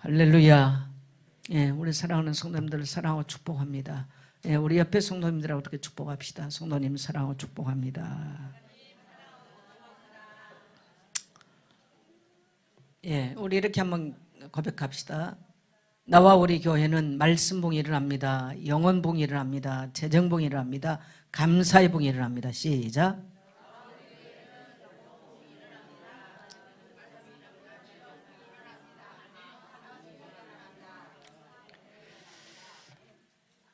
할렐루야. 예, 우리 사랑하는 성도님들 사랑하고 축복합니다. 예, 우리 옆에 성도님들하고 어떻게 축복합시다. 성도님 사랑하고 축복합니다. 예, 우리 이렇게 한번 고백합시다. 나와 우리 교회는 말씀봉이 일어납니다. 영혼봉이 일어납니다. 재정봉이 일어납니다. 감사의 봉이 일어납니다. 시작.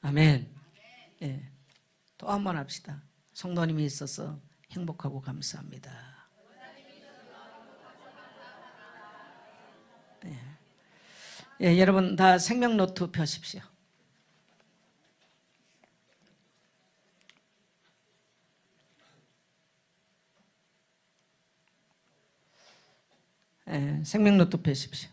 아멘. 예, 또 한 번 합시다. 성도님이 있어서 행복하고 감사합니다. 예. 예, 여러분 다 생명노트 펴십시오. 예, 생명노트 펴십시오.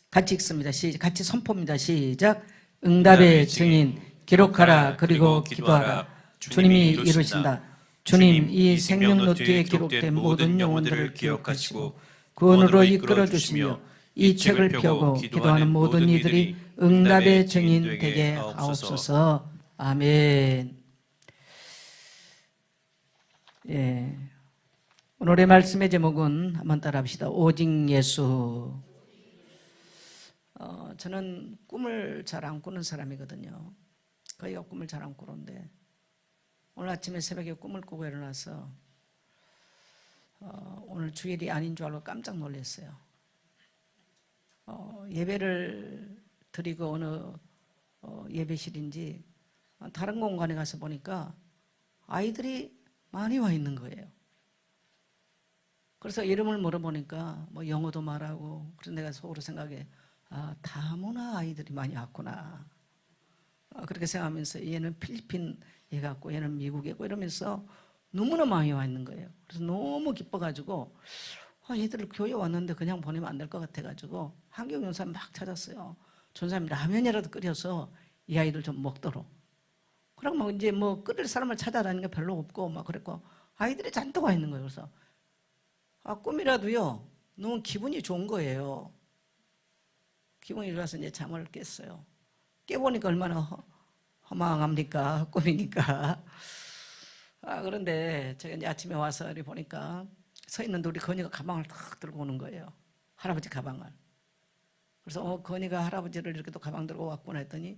같이 읽습니다. 같이 선포입니다. 시작. 응답의 증인 기록하라. 그리고 기도하라. 주님이 이루신다. 주님, 이 생명노트에 기록된 모든 영혼들을 기억하시고 구원으로 이끌어 주시며 이 책을 펴고 기도하는 모든 이들이 응답의 증인 되게 하옵소서. 아멘. 예. 오늘의 말씀의 제목은 한번 따라합시다. 오직 예수. 저는 꿈을 잘 안 꾸는 사람이거든요. 거의가 꿈을 잘 안 꾸는데 오늘 아침에 새벽에 꿈을 꾸고 일어나서 오늘 주일이 아닌 줄 알고 깜짝 놀랐어요. 예배를 드리고 어느 예배실인지 다른 공간에 가서 보니까 아이들이 많이 와 있는 거예요. 그래서 이름을 물어보니까 뭐 영어도 말하고, 그래서 내가 속으로 생각해, 다문화 아이들이 많이 왔구나. 그렇게 생각하면서 얘는 필리핀 애 같고 얘는 미국 애고 이러면서 너무나 많이 와 있는 거예요. 그래서 너무 기뻐가지고 얘들 교회 왔는데 그냥 보내면 안 될 것 같아가지고 한국 전사님 막 찾았어요. 전사님 라면이라도 끓여서 이 아이들 좀 먹도록. 그럼 뭐 이제 뭐 끓일 사람을 찾아다니는 게 별로 없고 막 그랬고 아이들이 잔뜩 와 있는 거예요. 그래서 꿈이라도요 너무 기분이 좋은 거예요. 기분이 좋아서 이제 잠을 깼어요. 깨보니까 얼마나 허망합니까? 꿈이니까. 그런데 제가 이제 아침에 와서 이렇게 보니까 서 있는데 우리 건이가 가방을 탁 들고 오는 거예요. 할아버지 가방을. 그래서 건이가 할아버지를 이렇게 또 가방 들고 왔구나 했더니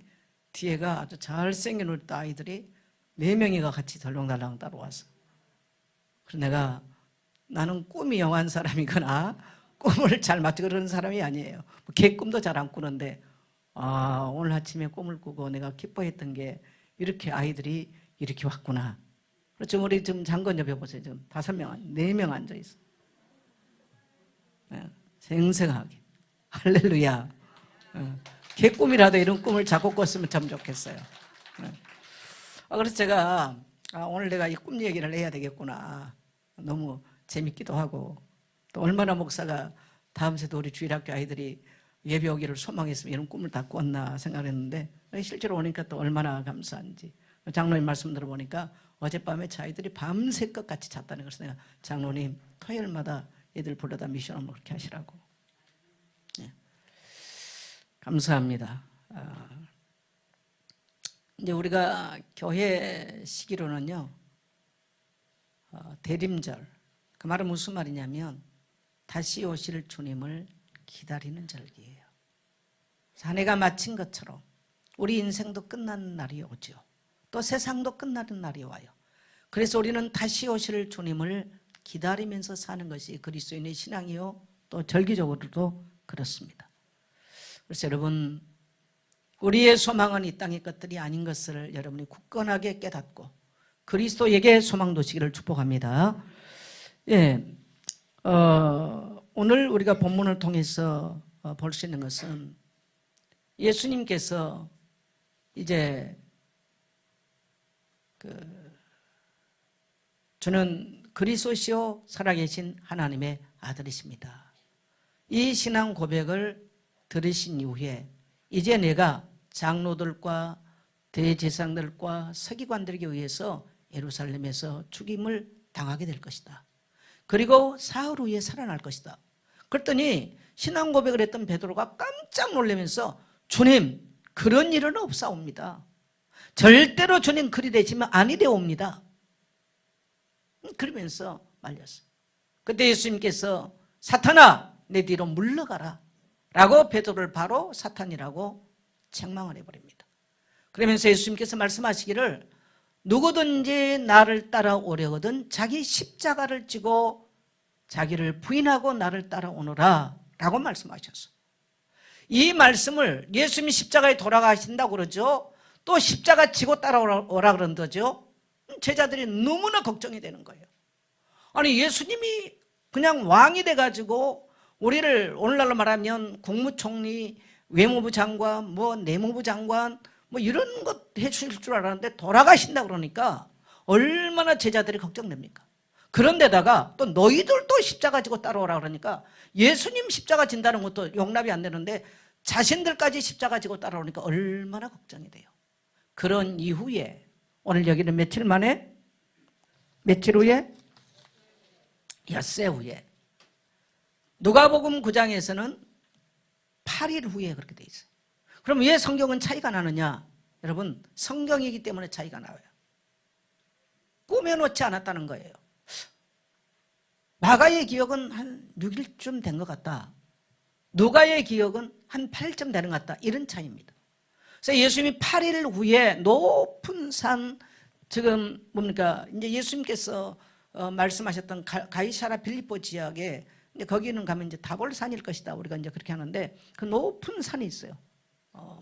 뒤에가 아주 잘생긴 우리 아이들이 4명이가 같이 덜렁달렁 따라왔어. 그래서 나는 꿈이 영한 사람이거나 꿈을 잘 맞추고 그러는 사람이 아니에요. 개꿈도 잘 안 꾸는데 오늘 아침에 꿈을 꾸고 내가 기뻐했던 게 이렇게 아이들이 이렇게 왔구나. 그렇죠. 우리 지금 장관 옆에 보세요. 지금 5명, 4명 앉아 있어. 생생하게. 할렐루야. 개꿈이라도 이런 꿈을 자꾸 꿨으면 참 좋겠어요. 그래서 제가 오늘 내가 이 꿈 얘기를 해야 되겠구나. 너무 재밌기도 하고 또 얼마나 목사가 다음 세도 우리 주일학교 아이들이 예배 오기를 소망했으면 이런 꿈을 다 꿨나 생각했는데 실제로 오니까 또 얼마나 감사한지. 장로님 말씀 들어보니까 어젯밤에 저희들이 밤새껏 같이 잤다는 것을 내가 장로님 토요일마다 애들 불러다 미션을 그렇게 하시라고. 네. 감사합니다. 이제 우리가 교회 시기로는요 대림절, 그 말은 무슨 말이냐면 다시 오실 주님을 기다리는 절기예요. 한 해가 마친 것처럼 우리 인생도 끝나는 날이 오죠. 또 세상도 끝나는 날이 와요. 그래서 우리는 다시 오실 주님을 기다리면서 사는 것이 그리스도인의 신앙이요 또 절기적으로도 그렇습니다. 그래서 여러분 우리의 소망은 이 땅의 것들이 아닌 것을 여러분이 굳건하게 깨닫고 그리스도에게 소망 두시기를 축복합니다. 예, 오늘 우리가 본문을 통해서 볼 수 있는 것은 예수님께서 이제 저는 그리스도시요 살아계신 하나님의 아들이십니다. 이 신앙 고백을 들으신 이후에 이제 내가 장로들과 대제사장들과 서기관들에게 의해서 예루살렘에서 죽임을 당하게 될 것이다. 그리고 사흘 후에 살아날 것이다. 그랬더니 신앙 고백을 했던 베드로가 깜짝 놀라면서 주님, 그런 일은 없사옵니다. 절대로 주님 그리 되시면 아니되옵니다. 그러면서 말렸어요. 그때 예수님께서 사탄아, 내 뒤로 물러가라 라고 베드로를 바로 사탄이라고 책망을 해버립니다. 그러면서 예수님께서 말씀하시기를 누구든지 나를 따라오려거든 자기 십자가를 지고 자기를 부인하고 나를 따라오너라 라고 말씀하셨어요. 이 말씀을 예수님이 십자가에 돌아가신다고 그러죠. 또 십자가 지고 따라오라 그런다죠. 제자들이 너무나 걱정이 되는 거예요. 아니 예수님이 그냥 왕이 돼가지고 우리를 오늘날로 말하면 국무총리, 외무부 장관, 뭐 내무부 장관 뭐 이런 것 해주실 줄 알았는데 돌아가신다 그러니까 얼마나 제자들이 걱정됩니까? 그런데다가 또 너희들도 십자가 지고 따라오라 그러니까 예수님 십자가 진다는 것도 용납이 안 되는데 자신들까지 십자가 지고 따라오니까 얼마나 걱정이 돼요. 그런 이후에 오늘 여기는 며칠 만에? 며칠 후에? 엿새 후에. 누가복음 9장에서는 8일 후에 그렇게 돼 있어요. 그럼 왜 성경은 차이가 나느냐? 여러분, 성경이기 때문에 차이가 나와요. 꾸며놓지 않았다는 거예요. 마가의 기억은 한 6일쯤 된 것 같다. 누가의 기억은 한 8일쯤 되는 것 같다. 이런 차이입니다. 그래서 예수님이 8일 후에 높은 산, 지금 뭡니까? 이제 예수님께서 말씀하셨던 가이사라 빌립보 지역에 이제 거기는 가면 이제 다볼산일 것이다. 우리가 이제 그렇게 하는데 그 높은 산이 있어요.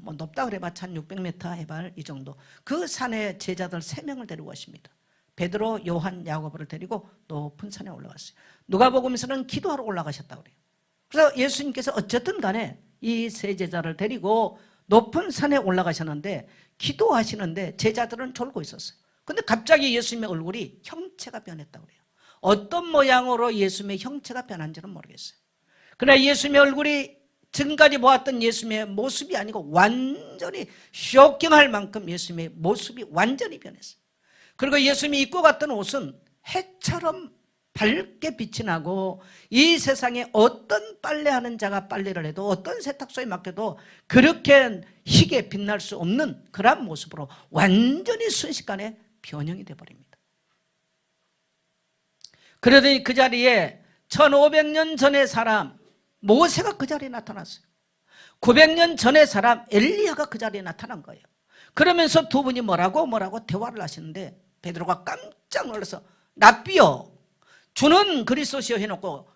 뭐 높다 그래봤자 한 600m 해발 이 정도. 그 산에 제자들 3명을 데리고 가십니다. 베드로, 요한, 야고보를 데리고 높은 산에 올라갔어요. 누가복음에서는 기도하러 올라가셨다고 그래요. 그래서 예수님께서 어쨌든 간에 이 세 제자를 데리고 높은 산에 올라가셨는데 기도하시는데 제자들은 졸고 있었어요. 근데 갑자기 예수님의 얼굴이 형체가 변했다고 그래요. 어떤 모양으로 예수님의 형체가 변한지는 모르겠어요. 그러나 예수님의 얼굴이 지금까지 보았던 예수님의 모습이 아니고 완전히 쇼킹할 만큼 예수님의 모습이 완전히 변했어요. 그리고 예수님이 입고 갔던 옷은 해처럼 밝게 빛이 나고 이 세상에 어떤 빨래하는 자가 빨래를 해도 어떤 세탁소에 맡겨도 그렇게 희게 빛날 수 없는 그런 모습으로 완전히 순식간에 변형이 되어버립니다. 그러더니 그 자리에 1500년 전의 사람 모세가 그 자리에 나타났어요. 900년 전의 사람 엘리야가 그 자리에 나타난 거예요. 그러면서 두 분이 뭐라고 대화를 하시는데 베드로가 깜짝 놀라서 랍비여, 주는 그리스도시여 해놓고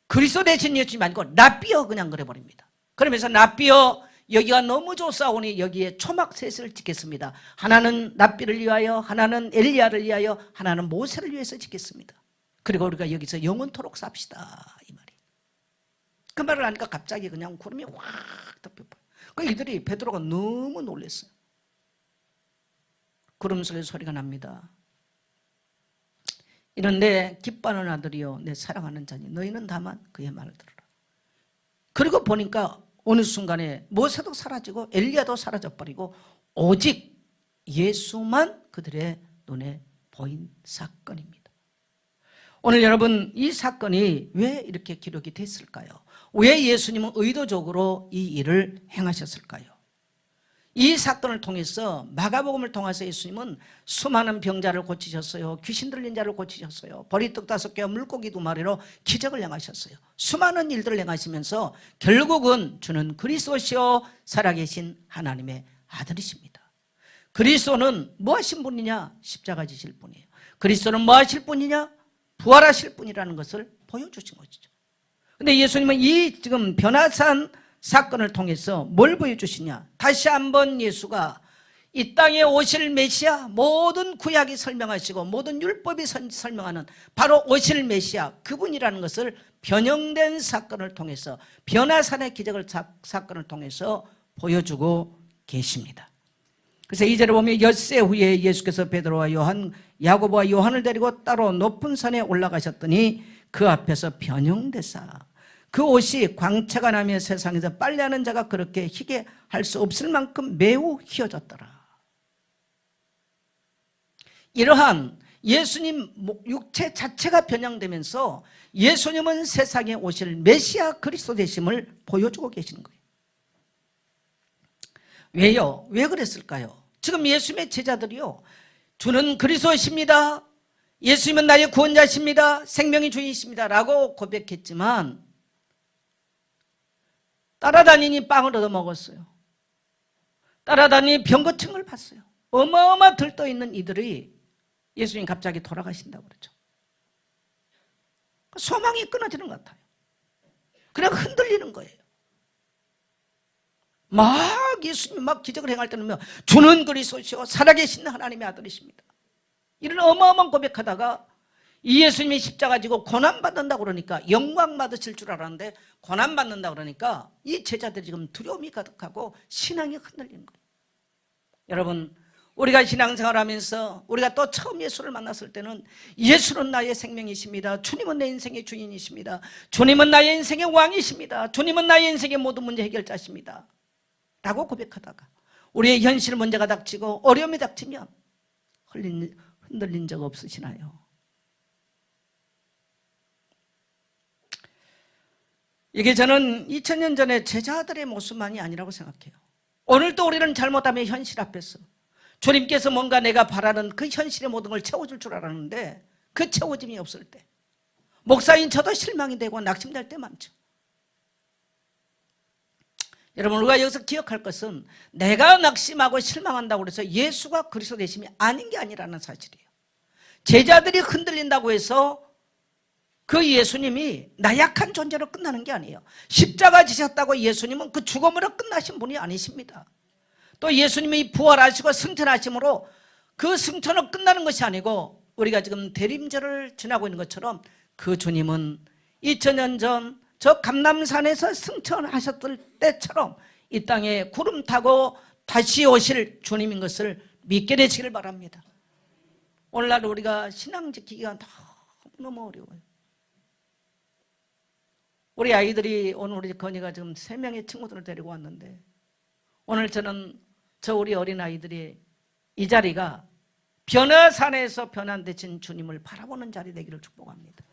그리스도 대신 예수님 아니고 랍비여 그냥 그래버립니다. 그러면서 랍비여, 여기가 너무 좋사오니 여기에 초막셋을 짓겠습니다. 하나는 랍비를 위하여, 하나는 엘리야를 위하여, 하나는 모세를 위해서 짓겠습니다. 그리고 우리가 여기서 영원토록 삽시다 이 말이. 그 말을 하니까 갑자기 그냥 구름이 확 덮여버려요. 그 이들이 베드로가 너무 놀랐어요. 구름 속에 소리가 납니다. 이런데 기뻐하는 아들이요 내 사랑하는 자니 너희는 다만 그의 말을 들으라. 그리고 보니까 어느 순간에 모세도 사라지고 엘리야도 사라져버리고 오직 예수만 그들의 눈에 보인 사건입니다. 오늘 여러분 이 사건이 왜 이렇게 기록이 됐을까요? 왜 예수님은 의도적으로 이 일을 행하셨을까요? 이 사건을 통해서 마가복음을 통해서 예수님은 수많은 병자를 고치셨어요. 귀신 들린 자를 고치셨어요. 보리떡 5개와 물고기 2마리로 기적을 행하셨어요. 수많은 일들을 행하시면서 결국은 주는 그리스도시요 살아계신 하나님의 아들이십니다. 그리스도는 뭐 하신 분이냐? 십자가 지실 분이에요. 그리스도는 뭐 하실 분이냐? 부활하실 분이라는 것을 보여주신 것이죠. 근데 예수님은 이 지금 변화산 사건을 통해서 뭘 보여주시냐? 다시 한번 예수가 이 땅에 오실 메시아, 모든 구약이 설명하시고 모든 율법이 설명하는 바로 오실 메시아 그분이라는 것을 변형된 사건을 통해서 변화산의 기적을 사건을 통해서 보여주고 계십니다. 그래서 2절에 보면 엿새 후에 예수께서 베드로와 요한, 야고보와 요한을 데리고 따로 높은 산에 올라가셨더니 그 앞에서 변형되사 그 옷이 광채가 나며 세상에서 빨래하는 자가 그렇게 희게 할 수 없을 만큼 매우 희어졌더라. 이러한 예수님 육체 자체가 변형되면서 예수님은 세상에 오실 메시아 그리스도 되심을 보여주고 계시는 거예요. 왜요? 왜 그랬을까요? 지금 예수님의 제자들이요, 주는 그리스도이십니다, 예수님은 나의 구원자십니다, 생명의 주인이십니다 라고 고백했지만 따라다니니 빵을 얻어먹었어요. 따라다니니 병고침을 봤어요. 어마어마 들떠있는 이들이 예수님 갑자기 돌아가신다고 그러죠. 소망이 끊어지는 것 같아요. 그냥 흔들리는 거예요. 막 예수님이 막 기적을 행할 때는 주는 그리스도시요 살아계신 하나님의 아들이십니다, 이런 어마어마한 고백하다가 이 예수님이 십자가 지고 고난받는다고 그러니까, 영광 받으실 줄 알았는데 고난받는다고 그러니까 이 제자들이 지금 두려움이 가득하고 신앙이 흔들리는 거예요. 여러분, 우리가 신앙생활하면서 우리가 또 처음 예수를 만났을 때는 예수는 나의 생명이십니다, 주님은 내 인생의 주인이십니다, 주님은 나의 인생의 왕이십니다, 주님은 나의 인생의 모든 문제 해결자십니다 라고 고백하다가 우리의 현실 문제가 닥치고 어려움이 닥치면 흔들린 적 없으시나요? 이게 저는 2000년 전에 제자들의 모습만이 아니라고 생각해요. 오늘도 우리는 잘못하면 현실 앞에서 주님께서 뭔가 내가 바라는 그 현실의 모든 걸 채워줄 줄 알았는데 그 채워짐이 없을 때 목사인 저도 실망이 되고 낙심될 때 많죠. 여러분, 우리가 여기서 기억할 것은 내가 낙심하고 실망한다고 해서 예수가 그리스도 되심이 아닌 게 아니라는 사실이에요. 제자들이 흔들린다고 해서 그 예수님이 나약한 존재로 끝나는 게 아니에요. 십자가 지셨다고 예수님은 그 죽음으로 끝나신 분이 아니십니다. 또 예수님이 부활하시고 승천하심으로 그 승천으로 끝나는 것이 아니고 우리가 지금 대림절을 지나고 있는 것처럼 그 주님은 2000년 전 저 감람산에서 승천하셨을 때처럼 이 땅에 구름 타고 다시 오실 주님인 것을 믿게 되시길 바랍니다. 오늘날 우리가 신앙 지키기가 너무 어려워요. 우리 아이들이 오늘 우리 건이가 지금 3명의 친구들을 데리고 왔는데 오늘 저는 우리 어린 아이들이 이 자리가 변화산에서 변환되신 주님을 바라보는 자리 되기를 축복합니다.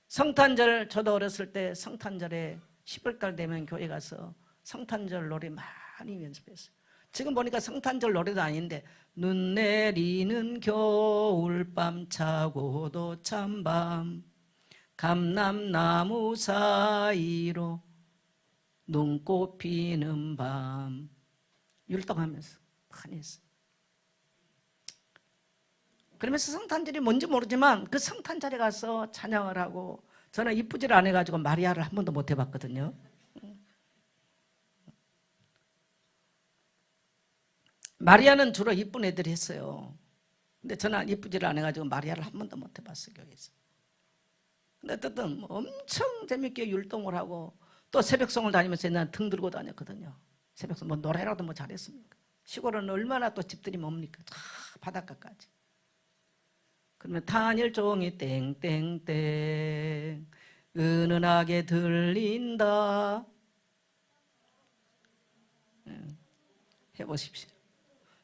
성탄절, 저도 어렸을 때 성탄절에 10월달 되면 교회 가서 성탄절 노래 많이 연습했어요. 지금 보니까 성탄절 노래도 아닌데 눈 내리는 겨울밤 차고도 찬밤 감람나무 사이로 눈꽃 피는 밤 율동하면서 많이 했어요. 그러면서 성탄절이 뭔지 모르지만 그 성탄절에 가서 찬양을 하고, 저는 이쁘지를 안 해가지고 마리아를 한 번도 못 해봤거든요. 마리아는 주로 이쁜 애들이 했어요. 근데 저는 이쁘지를 안 해가지고 마리아를 한 번도 못 해봤어요, 교회에서. 근데 어쨌든 엄청 재밌게 율동을 하고 또 새벽송을 다니면서 난 등 들고 다녔거든요. 새벽송 뭐 노래라도 뭐 잘했습니까? 시골은 얼마나 또 집들이 뭡니까? 다 바닷가까지. 그러면 단일종이 땡땡땡 은은하게 들린다. 해보십시오.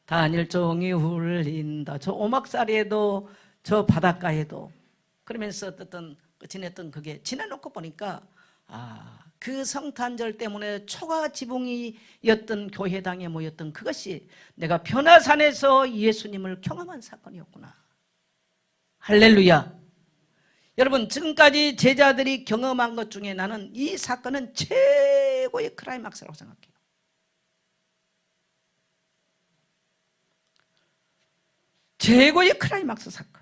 단일종이 울린다. 저 오막살이에도 저 바닷가에도. 그러면서 어떤 지냈던 그게 지나놓고 보니까 그 성탄절 때문에 초가 지붕이었던 교회당에 모였던 그것이 내가 변화산에서 예수님을 경험한 사건이었구나. 할렐루야. 여러분, 지금까지 제자들이 경험한 것 중에 나는 이 사건은 최고의 클라이막스라고 생각해요. 최고의 클라이막스 사건.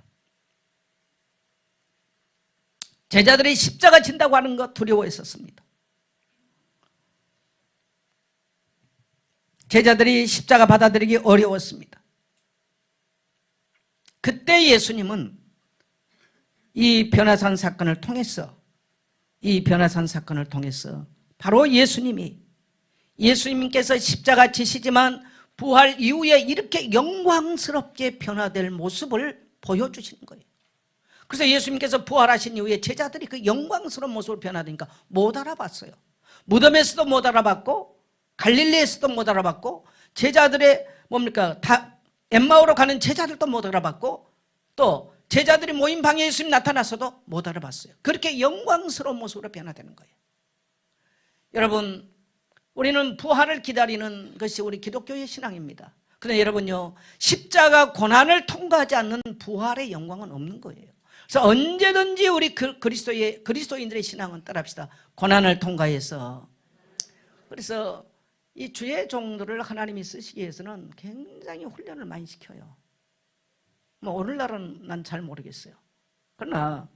제자들이 십자가 진다고 하는 것 두려워했었습니다. 제자들이 십자가 받아들이기 어려웠습니다. 그때 예수님은 이 변화산 사건을 통해서 바로 예수님께서 십자가 지시지만 부활 이후에 이렇게 영광스럽게 변화될 모습을 보여주시는 거예요. 그래서 예수님께서 부활하신 이후에 제자들이 그 영광스러운 모습을 변화되니까 못 알아봤어요. 무덤에서도 못 알아봤고 갈릴리에서도 못 알아봤고 제자들의 다 엠마오로 가는 제자들도 못 알아봤고 또 제자들이 모인 방에 예수님 나타나서도 못 알아봤어요. 그렇게 영광스러운 모습으로 변화되는 거예요. 여러분, 우리는 부활을 기다리는 것이 우리 기독교의 신앙입니다. 그런데 여러분요, 십자가 고난을 통과하지 않는 부활의 영광은 없는 거예요. 그래서 언제든지 우리 그리스도인들의 신앙은 따라합시다. 고난을 통과해서. 그래서 이 주의 종들을 하나님이 쓰시기 위해서는 굉장히 훈련을 많이 시켜요. 뭐 오늘날은 난 잘 모르겠어요. 그러나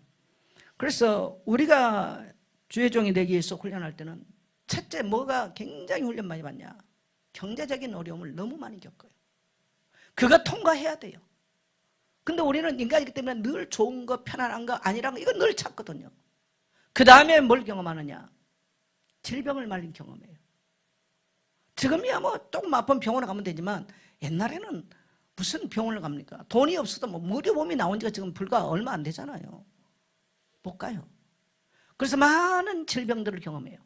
그래서 우리가 주의 종이 되기 위해서 훈련할 때는 첫째 뭐가 굉장히 훈련 많이 받냐? 경제적인 어려움을 너무 많이 겪어요. 그거 통과해야 돼요. 근데 우리는 인간이기 때문에 늘 좋은 거, 편안한 거, 아니란 거 이거 늘 찾거든요. 그 다음에 뭘 경험하느냐? 질병을 많이 경험해요. 지금이야 뭐 조금 아픈 병원에 가면 되지만 옛날에는 무슨 병원을 갑니까? 돈이 없어도 뭐 무료보험이 나온 지가 지금 불과 얼마 안 되잖아요. 못 가요. 그래서 많은 질병들을 경험해요.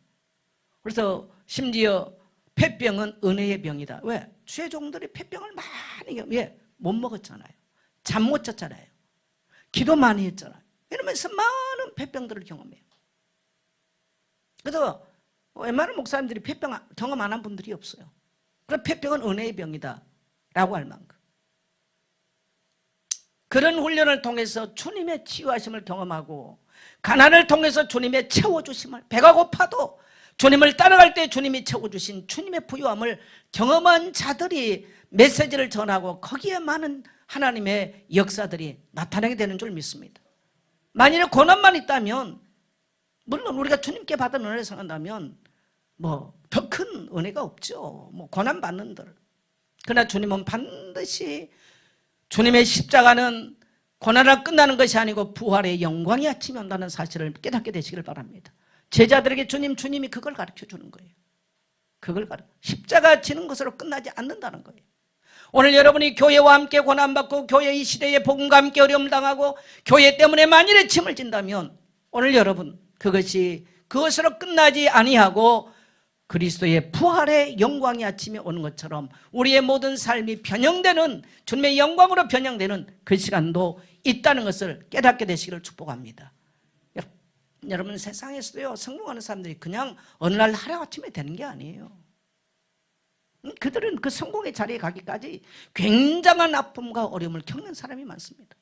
그래서 심지어 폐병은 은혜의 병이다. 왜? 주의 종들이 폐병을 많이 왜? 못 먹었잖아요. 잠 못 잤잖아요. 기도 많이 했잖아요. 이러면서 많은 폐병들을 경험해요. 그래서 웬만한 목사님들이 폐병 경험 안 한 분들이 없어요. 그럼 폐병은 은혜의 병이다 라고 할 만큼. 그런 훈련을 통해서 주님의 치유하심을 경험하고 가난을 통해서 주님의 채워주심을, 배가 고파도 주님을 따라갈 때 주님이 채워주신 주님의 부유함을 경험한 자들이 메시지를 전하고 거기에 많은 하나님의 역사들이 나타나게 되는 줄 믿습니다. 만일에 고난만 있다면, 물론 우리가 주님께 받은 은혜를 생각한다면 뭐 더 큰 은혜가 없죠. 뭐 고난 받는들. 그러나 주님은 반드시 주님의 십자가는 고난으로 끝나는 것이 아니고 부활의 영광이 아침에 온다는 사실을 깨닫게 되시길 바랍니다. 제자들에게 주님이 그걸 가르쳐 주는 거예요. 십자가 지는 것으로 끝나지 않는다는 거예요. 오늘 여러분이 교회와 함께 고난받고 교회 이 시대에 복음과 함께 어려움을 당하고 교회 때문에 만일에 짐을 진다면 오늘 여러분 그것으로 끝나지 아니하고 그리스도의 부활의 영광이 아침에 오는 것처럼 우리의 모든 삶이 변형되는 주님의 영광으로 변형되는 그 시간도 있다는 것을 깨닫게 되시기를 축복합니다. 여러분 세상에서도요 성공하는 사람들이 그냥 어느 날 하루아침에 되는 게 아니에요. 그들은 그 성공의 자리에 가기까지 굉장한 아픔과 어려움을 겪는 사람이 많습니다.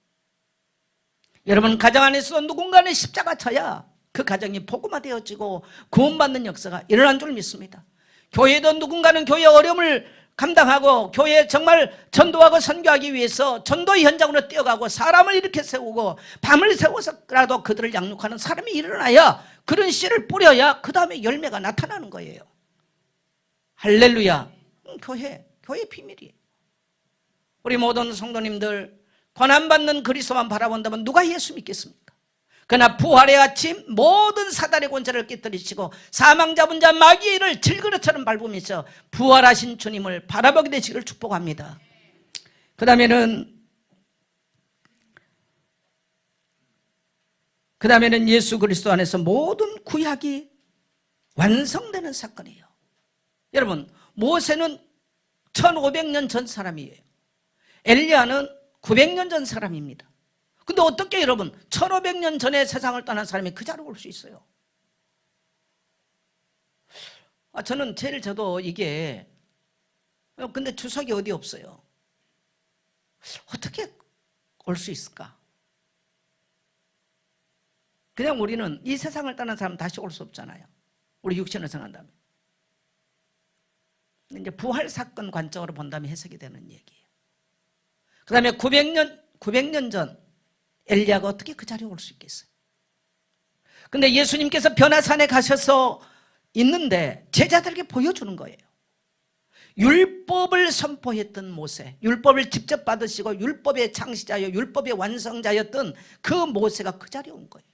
여러분 가정 안에서 누군가는 십자가 쳐야 그 가정이 복음화되어지고 구원받는 역사가 일어난 줄 믿습니다. 교회도 누군가는 교회의 어려움을 감당하고 교회에 정말 전도하고 선교하기 위해서 전도의 현장으로 뛰어가고 사람을 이렇게 세우고 밤을 새워서라도 그들을 양육하는 사람이 일어나야 그런 씨를 뿌려야 그 다음에 열매가 나타나는 거예요. 할렐루야. 교회의 비밀이에요. 우리 모든 성도님들 고난받는 그리스도만 바라본다면 누가 예수 믿겠습니까? 그러나 부활의 아침 모든 사단의 권세를 깨뜨리시고 사망 잡은 자 마귀의 일을 질그릇처럼 밟으면서 부활하신 주님을 바라보게 되시기를 축복합니다. 그 다음에는 예수 그리스도 안에서 모든 구약이 완성되는 사건이에요. 여러분 모세는 1500년 전 사람이에요. 엘리야는 900년 전 사람입니다. 근데 어떻게 여러분 1500년 전에 세상을 떠난 사람이 그 자리에 올 수 있어요? 저는 저도 이게 근데 주석이 어디 없어요. 어떻게 올 수 있을까? 그냥 우리는 이 세상을 떠난 사람은 다시 올 수 없잖아요. 우리 육신을 생각한다면. 이제 부활 사건 관점으로 본다면 해석이 되는 얘기예요. 그 다음에 900년 전 엘리야가 어떻게 그 자리에 올 수 있겠어요? 근데 예수님께서 변화산에 가셔서 있는데 제자들에게 보여주는 거예요. 율법을 선포했던 모세, 율법을 직접 받으시고 율법의 창시자여 율법의 완성자였던 그 모세가 그 자리에 온 거예요.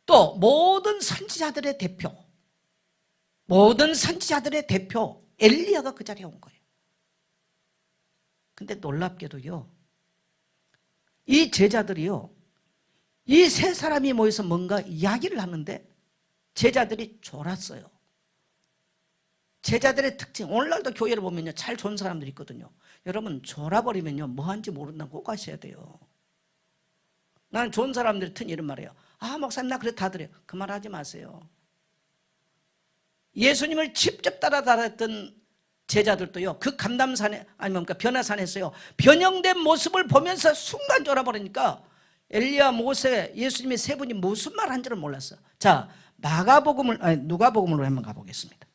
또 모든 선지자들의 대표 엘리야가 그 자리에 온 거예요. 근데 놀랍게도요 이 제자들이요 이 세 사람이 모여서 뭔가 이야기를 하는데 제자들이 졸았어요. 제자들의 특징, 오늘날도 교회를 보면요, 잘 좋은 사람들이 있거든요. 여러분 졸아버리면요 뭐 하는지 모른다고 꼭 가셔야 돼요. 나는 좋은 사람들이 튼 이런 말이에요. 아 목사님 나 그래 다 드려요. 그 말 하지 마세요. 예수님을 직접 따라다녔던 제자들도요 그 감담산에 아니면 그 변화산에서요 변형된 모습을 보면서 순간 졸아버리니까 엘리야 모세 예수님의 세 분이 무슨 말 한지를 몰랐어. 자 누가복음으로 한번 가보겠습니다.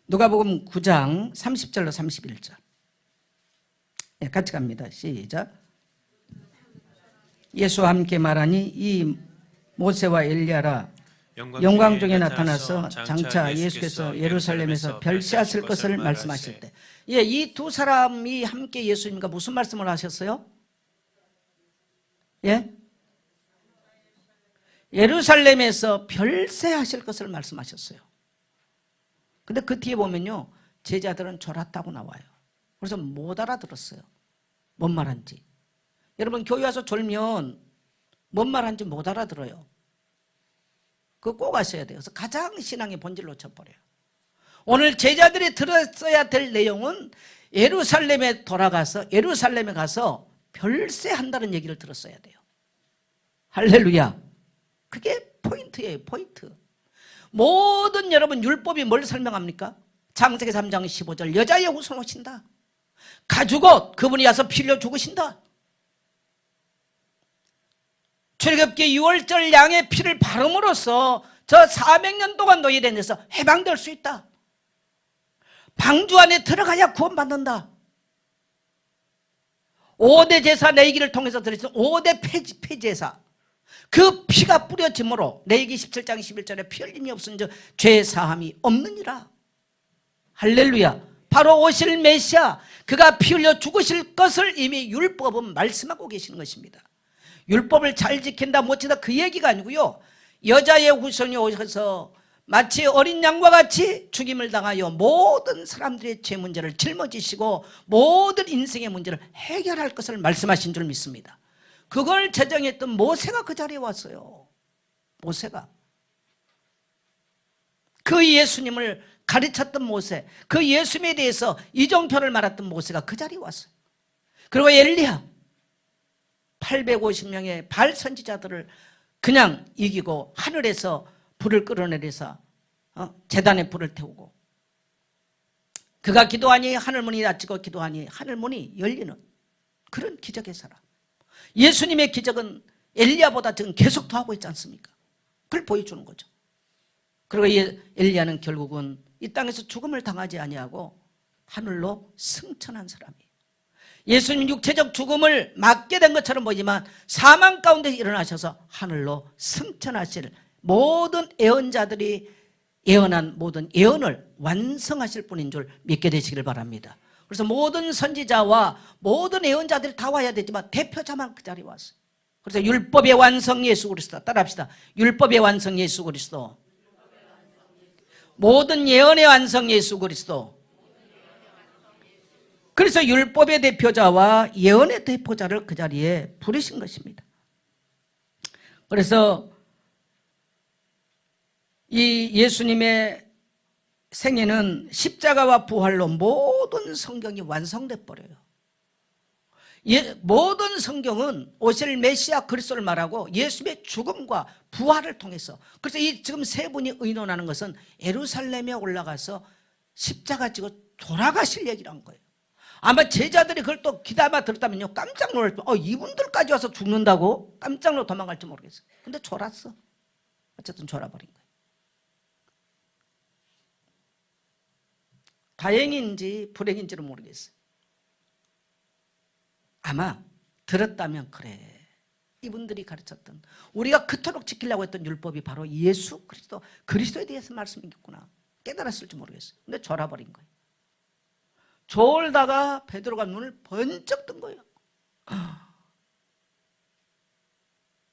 누가복음 9장 30절로 31절. 네, 같이 갑니다. 시작. 예수와 함께 말하니 이 모세와 엘리야라 영광 중에 나타나서 장차 예수께서 예루살렘에서 별세하실 것을 말씀하실 때, 예, 이 두 사람이 함께 예수님과 무슨 말씀을 하셨어요? 예? 예루살렘에서 별세하실 것을 말씀하셨어요. 근데 그 뒤에 보면요 제자들은 졸았다고 나와요. 그래서 못 알아들었어요. 뭔 말한지. 여러분 교회 와서 졸면 뭔 말한지 못 알아들어요. 그거 꼭 아셔야 돼요. 그래서 가장 신앙의 본질을 놓쳐버려요. 오늘 제자들이 들었어야 될 내용은 예루살렘에 돌아가서 예루살렘에 가서 별세한다는 얘기를 들었어야 돼요. 할렐루야. 그게 포인트예요. 포인트. 모든 여러분 율법이 뭘 설명합니까? 창세기 3장 15절 여자의 후손 오신다. 가죽옷 그분이 와서 피 흘려 죽으신다. 출애굽기 6월절 양의 피를 바름으로써 저 400년 동안 노예된 데서 해방될 수 있다. 방주 안에 들어가야 구원받는다. 5대 제사 레위기를 통해서 드렸던 5대 폐제사 그 피가 뿌려짐으로 레위기 17장 11절에 피 흘림이 없은즉 죄사함이 없느니라. 할렐루야. 바로 오실 메시아 그가 피 흘려 죽으실 것을 이미 율법은 말씀하고 계시는 것입니다. 율법을 잘 지킨다 못 지킨다 그 얘기가 아니고요 여자의 후손이 오셔서 마치 어린 양과 같이 죽임을 당하여 모든 사람들의 죄 문제를 짊어지시고 모든 인생의 문제를 해결할 것을 말씀하신 줄 믿습니다. 그걸 제정했던 모세가 그 자리에 왔어요. 모세가 그 예수님을 가르쳤던 모세, 그 예수님에 대해서 이정표를 말했던 모세가 그 자리에 왔어요. 그리고 엘리야 850명의 바알 선지자들을 그냥 이기고 하늘에서 불을 끌어내려서 제단에 불을 태우고 그가 기도하니 하늘문이 닫히고 기도하니 하늘문이 열리는 그런 기적의 사람. 예수님의 기적은 엘리야보다 지금 계속 더 하고 있지 않습니까? 그걸 보여주는 거죠. 그리고 엘리야는 결국은 이 땅에서 죽음을 당하지 아니하고 하늘로 승천한 사람이에요. 예수님 육체적 죽음을 맞게 된 것처럼 보이지만 사망 가운데 일어나셔서 하늘로 승천하실 모든 예언자들이 예언한 모든 예언을 완성하실 분인 줄 믿게 되시길 바랍니다. 그래서 모든 선지자와 모든 예언자들이 다 와야 되지만 대표자만 그 자리에 왔어요. 그래서 율법의 완성 예수 그리스도. 따라합시다. 율법의 완성 예수 그리스도. 모든 예언의 완성 예수 그리스도. 그래서 율법의 대표자와 예언의 대표자를 그 자리에 부르신 것입니다. 그래서 이 예수님의 생애는 십자가와 부활로 모든 성경이 완성돼 버려요. 모든 성경은 오실 메시아 그리스도를 말하고 예수님의 죽음과 부활을 통해서. 그래서 이 지금 세 분이 의논하는 것은 예루살렘에 올라가서 십자가 지고 돌아가실 얘기란 거예요. 아마 제자들이 그걸 또 귀담아 들었다면요 깜짝 놀랄 뻔. 이분들까지 와서 죽는다고? 깜짝 놀라 도망갈지 모르겠어요. 근데 졸았어. 어쨌든 졸아버린 거예요. 다행인지 불행인지는 모르겠어요. 아마 들었다면 그래 이분들이 가르쳤던 우리가 그토록 지키려고 했던 율법이 바로 예수 그리스도 그리스도에 대해서 말씀이겠구나 깨달았을지 모르겠어요. 근데 졸아버린 거예요. 졸다가 베드로가 눈을 번쩍 뜬 거예요.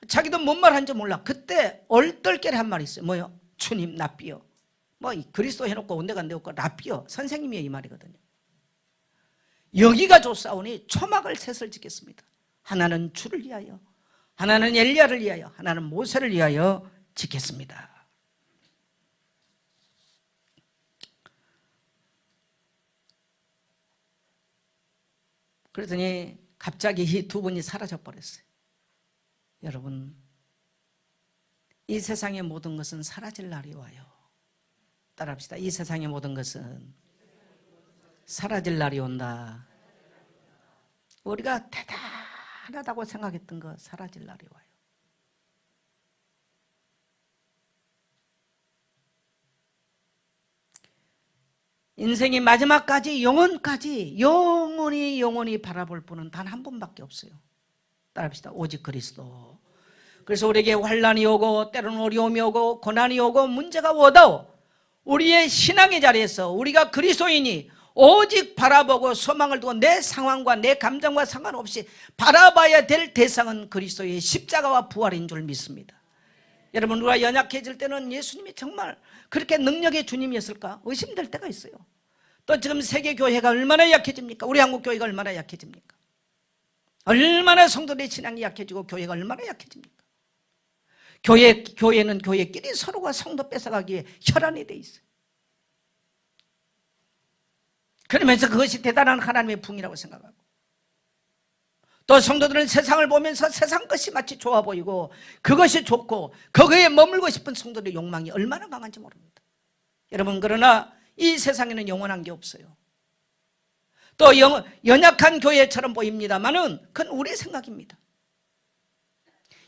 자기도 뭔 말 한지 몰라. 그때 얼떨결에 한 말이 있어요. 뭐요? 주님 랍비요. 뭐 그리스도 해놓고 온데간데 없고 랍비요. 선생님이에요 이 말이거든요. 여기가 좋사오니 초막을 셋을 짓겠습니다. 하나는 주를 위하여, 하나는 엘리야를 위하여, 하나는 모세를 위하여 짓겠습니다. 그러더니 갑자기 이 두 분이 사라져 버렸어요. 여러분, 이 세상의 모든 것은 사라질 날이 와요. 따라합시다. 이 세상의 모든 것은 사라질 날이 온다. 우리가 대단하다고 생각했던 거 사라질 날이 와요. 인생이 마지막까지 영원까지 영원히 바라볼 분은 단 한 분밖에 없어요. 따라합시다. 오직 그리스도. 그래서 우리에게 환난이 오고 때로는 어려움이 오고 고난이 오고 문제가 오도 우리의 신앙의 자리에서 우리가 그리스도인이 오직 바라보고 소망을 두고 내 상황과 내 감정과 상관없이 바라봐야 될 대상은 그리스도의 십자가와 부활인 줄 믿습니다. 여러분, 우리가 연약해질 때는 예수님이 정말 그렇게 능력의 주님이었을까 의심될 때가 있어요. 또 지금 세계교회가 얼마나 약해집니까? 우리 한국교회가 얼마나 약해집니까? 얼마나 성도들의 신앙이 약해지고 교회가 얼마나 약해집니까? 교회는 교회끼리 서로가 성도 뺏어가기에 혈안이 돼 있어요. 그러면서 그것이 대단한 하나님의 풍이라고 생각하고, 또 성도들은 세상을 보면서 세상 것이 마치 좋아 보이고 그것이 좋고 거기에 머물고 싶은 성도들의 욕망이 얼마나 강한지 모릅니다. 여러분, 그러나 이 세상에는 영원한 게 없어요. 또 연약한 교회처럼 보입니다만은 그건 우리 생각입니다.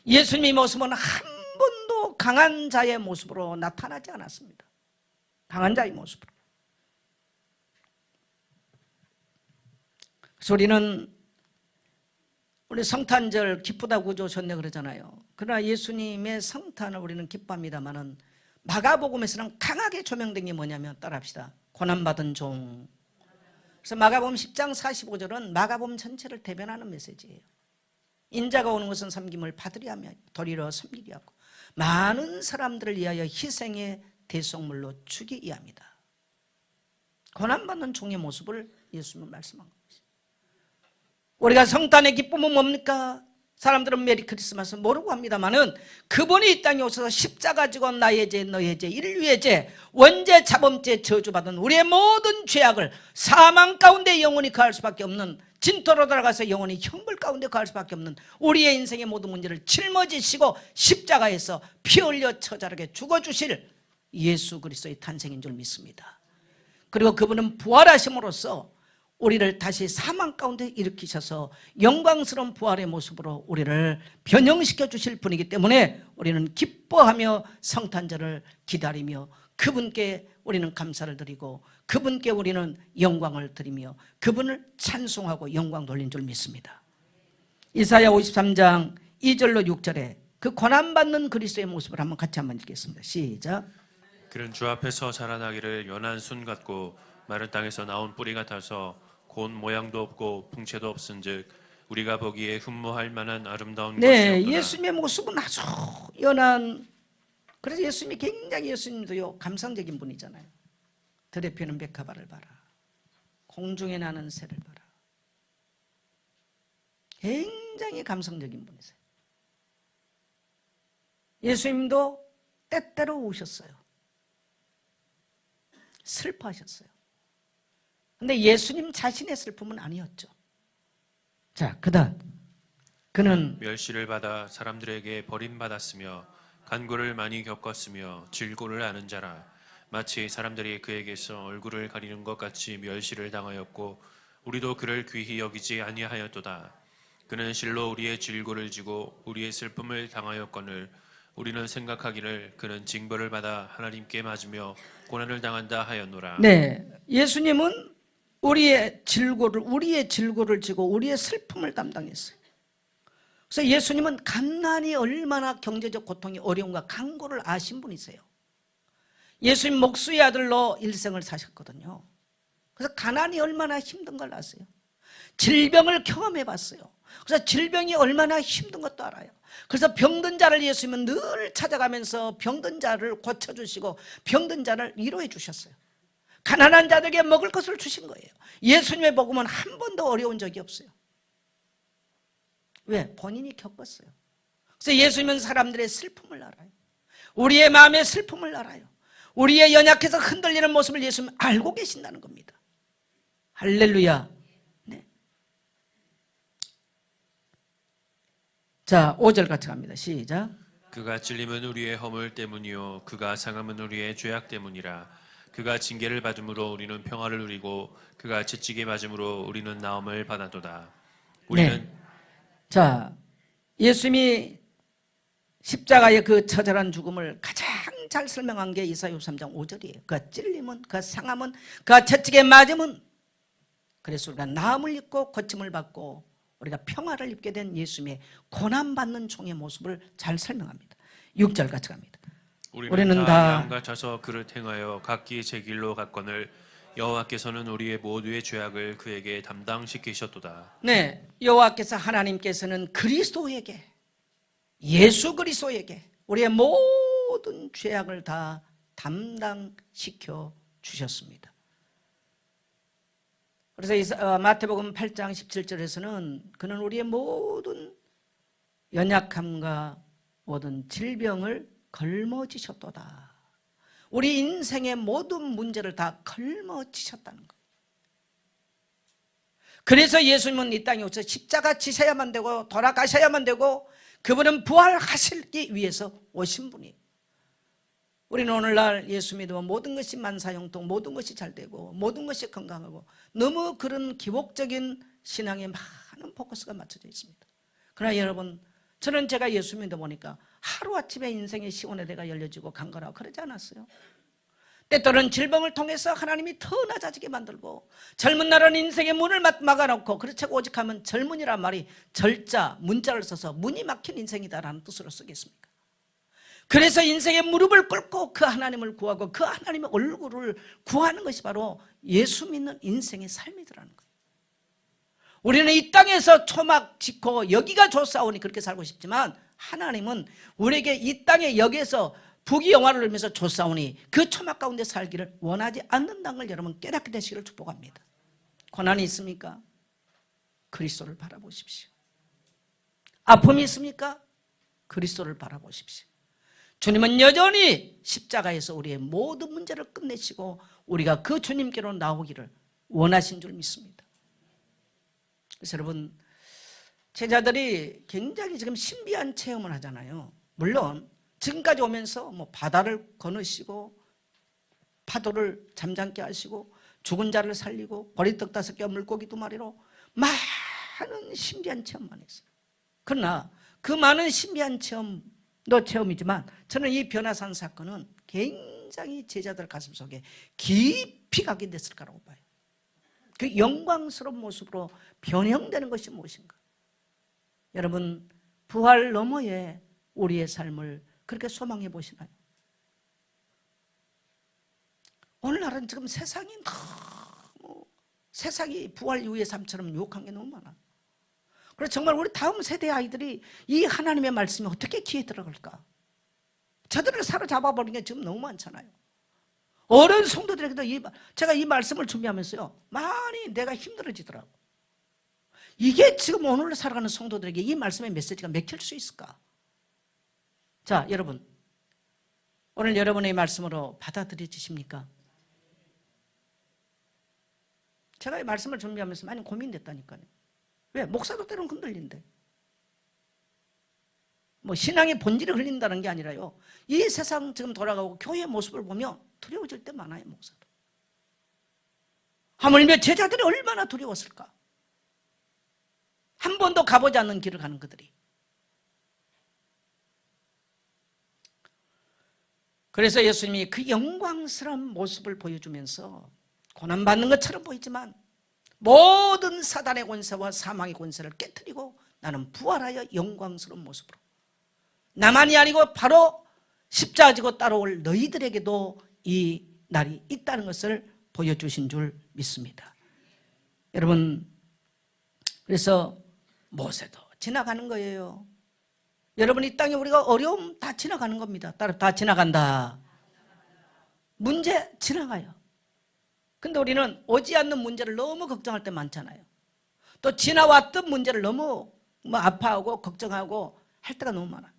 예수님의 모습은 한 번도 강한 자의 모습으로 나타나지 않았습니다. 강한 자의 모습으로. 그래서 우리 성탄절 기쁘다고 좋으셨네 그러잖아요. 그러나 예수님의 성탄을 우리는 기뻐합니다만은 마가복음에서는 강하게 조명된 게 뭐냐면, 따라합시다. 고난받은 종. 그래서 마가복음 10장 45절은 마가복음 전체를 대변하는 메시지예요. 인자가 오는 것은 섬김을 받으려 하며 도리어 섬기려 하고 많은 사람들을 위하여 희생의 대속물로 주기 위함이다. 고난받는 종의 모습을 예수님은 말씀한 겁니다. 우리가 성탄의 기쁨은 뭡니까? 사람들은 메리 크리스마스 모르고 합니다만은 그분이 이 땅에 오셔서 십자가 지고 나의 죄, 너의 죄, 인류의 죄, 원죄, 자범죄 저주받은 우리의 모든 죄악을 사망 가운데 영원히 가할 수밖에 없는, 진토로 들어가서 영원히 형벌 가운데 가할 수밖에 없는 우리의 인생의 모든 문제를 짊어지시고 십자가에서 피 흘려 처자르게 죽어주실 예수 그리스도의 탄생인 줄 믿습니다. 그리고 그분은 부활하심으로써 우리를 다시 사망 가운데 일으키셔서 영광스러운 부활의 모습으로 우리를 변형시켜 주실 분이기 때문에 우리는 기뻐하며 성탄절을 기다리며 그분께 우리는 감사를 드리고 그분께 우리는 영광을 드리며 그분을 찬송하고 영광 돌린 줄 믿습니다. 이사야 53장 2절로 6절에 그 고난받는 그리스도의 모습을 같이 한번 읽겠습니다. 시작. 그는 주 앞에서 자라나기를 연한 순 같고 마른 땅에서 나온 뿌리 같아서 곤 모양도 없고 풍채도 없은즉 우리가 보기에 흠모할 만한 아름다운 것이 없더라. 예수님의 모습은 아주 연한, 그래서 예수님이 굉장히, 예수님도요 감성적인 분이잖아요. 들에 피는 백합화를 봐라, 공중에 나는 새를 봐라. 굉장히 감성적인 분이세요. 예수님도 때때로 우셨어요. 슬퍼하셨어요. 근데 예수님 자신의 슬픔은 아니었죠. 자, 그다음 그는 멸시를 받아 사람들에게 버림받았으며 간구를 많이 겪었으며 질고를 아는 자라. 마치 사람들이 그에게서 얼굴을 가리는 것 같이 멸시를 당하였고 우리도 그를 귀히 여기지 아니하였도다. 그는 실로 우리의 질고를 지고 우리의 슬픔을 당하였거늘 우리는 생각하기를 그는 징벌을 받아 하나님께 맞으며 고난을 당한다 하였노라. 예수님은 우리의 질고를 지고 우리의 슬픔을 담당했어요. 그래서 예수님은 갓난이 얼마나 경제적 고통이 어려운가 간고를 아신 분이세요. 예수님 목수의 아들로 일생을 사셨거든요. 그래서 가난이 얼마나 힘든 걸 아세요. 질병을 경험해 봤어요. 그래서 질병이 얼마나 힘든 것도 알아요. 그래서 병든 자를 예수님은 늘 찾아가면서 병든 자를 고쳐주시고 병든 자를 위로해 주셨어요. 가난한 자들에게 먹을 것을 주신 거예요. 예수님의 복음은 한 번도 어려운 적이 없어요. 왜? 본인이 겪었어요. 그래서 예수님은 사람들의 슬픔을 알아요. 우리의 마음의 슬픔을 알아요. 우리의 연약해서 흔들리는 모습을 예수님은 알고 계신다는 겁니다. 할렐루야. 네. 자, 5절 같이 갑니다. 시작. 그가 찔림은 우리의 허물 때문이요 그가 상함은 우리의 죄악 때문이라. 그가 징계를 받음으로 우리는 평화를 누리고 그가 채찍에 맞음으로 우리는 나음을 받았도다. 우리는 네. 자, 예수님이 십자가의 그 처절한 죽음을 가장 잘 설명한 게 이사야 63장 5절이에요. 그가 찔림은, 그가 상함은, 그가 채찍에 맞음은, 그래서 우리가 나음을 입고 고침을 받고 우리가 평화를 입게 된 예수님의 고난받는 종의 모습을 잘 설명합니다. 6절 같이 갑니다. 우리는 다 양같아서 그를 행하여 각기 제 길로 갔거늘 여호와께서는 우리의 모두의 죄악을 그에게 담당시키셨도다. 네, 여호와께서 하나님께서는 그리스도에게, 예수 그리스도에게 우리의 모든 죄악을 다 담당시켜 주셨습니다. 그래서 마태복음 8장 17절에서는 그는 우리의 모든 연약함과 모든 질병을 걸머지셨도다. 우리 인생의 모든 문제를 다 걸머지셨다는 거예요. 그래서 예수님은 이 땅에 오셔서 십자가 지셔야만 되고 돌아가셔야만 되고 그분은 부활하시기 위해서 오신 분이에요. 우리는 오늘날 예수 믿으면 모든 것이 만사형통, 모든 것이 잘 되고 모든 것이 건강하고 너무 그런 기복적인 신앙에 많은 포커스가 맞춰져 있습니다. 그러나 여러분, 저는 제가 예수 믿어 보니까 하루아침에 인생의 시온의 대가 열려지고 간 거라고 그러지 않았어요. 때때로는 질병을 통해서 하나님이 더 낮아지게 만들고 젊은 날은 인생의 문을 막아놓고 그렇지 오직 하면 젊은이란 말이 절자, 문자를 써서 문이 막힌 인생이다라는 뜻으로 쓰겠습니까? 그래서 인생의 무릎을 꿇고 그 하나님을 구하고 그 하나님의 얼굴을 구하는 것이 바로 예수 믿는 인생의 삶이더라는 거예요. 우리는 이 땅에서 초막 짓고 여기가 좋사오니 그렇게 살고 싶지만 하나님은 우리에게 이 땅에 여기에서 부귀영화를 누리면서 좋사오니 그 초막 가운데 살기를 원하지 않는다는 걸 여러분 깨닫게 되시기를 축복합니다. 고난이 있습니까? 그리스도를 바라보십시오. 아픔이 있습니까? 그리스도를 바라보십시오. 주님은 여전히 십자가에서 우리의 모든 문제를 끝내시고 우리가 그 주님께로 나오기를 원하신 줄 믿습니다. 그래서 여러분, 제자들이 굉장히 지금 신비한 체험을 하잖아요. 물론 지금까지 오면서 뭐 바다를 거느시고 파도를 잠잠게 하시고 죽은 자를 살리고 보리떡 5개 물고기 2마리로 많은 신비한 체험만 했어요. 그러나 그 많은 신비한 체험도 체험이지만 저는 이 변화산 사건은 굉장히 제자들 가슴속에 깊이 각인됐을 거라고 봐요. 그 영광스러운 모습으로 변형되는 것이 무엇인가? 여러분, 부활 너머에 우리의 삶을 그렇게 소망해 보시나요? 오늘날은 지금 세상이 너무 세상이 부활 이후의 삶처럼 유혹한 게 너무 많아. 그래서 정말 우리 다음 세대 아이들이 이 하나님의 말씀이 어떻게 귀에 들어갈까? 저들을 사로잡아버리는 게 지금 너무 많잖아요. 어른 성도들에게도 제가 이 말씀을 준비하면서요 많이 내가 힘들어지더라고. 이게 지금 오늘 살아가는 성도들에게 이 말씀의 메시지가 맥힐 수 있을까? 자, 여러분, 오늘 여러분의 말씀으로 받아들여지십니까? 제가 이 말씀을 준비하면서 많이 고민됐다니까요. 왜? 목사도 때로는 흔들린대. 뭐 신앙의 본질이 흘린다는 게 아니라요, 이 세상 지금 돌아가고 교회의 모습을 보며 두려워질 때 많아요. 목사도 하물며 제자들이 얼마나 두려웠을까? 한 번도 가보지 않는 길을 가는 그들이. 그래서 예수님이 그 영광스러운 모습을 보여주면서 고난받는 것처럼 보이지만 모든 사단의 권세와 사망의 권세를 깨트리고 나는 부활하여 영광스러운 모습으로, 나만이 아니고 바로 십자가 지고 따라올 너희들에게도 이 날이 있다는 것을 보여주신 줄 믿습니다. 여러분, 그래서 모세도 지나가는 거예요. 여러분, 이 땅에 우리가 어려움 다 지나가는 겁니다. 따로 다 지나간다. 문제 지나가요. 근데 우리는 오지 않는 문제를 너무 걱정할 때 많잖아요. 또 지나왔던 문제를 너무 아파하고 걱정하고 할 때가 너무 많아요.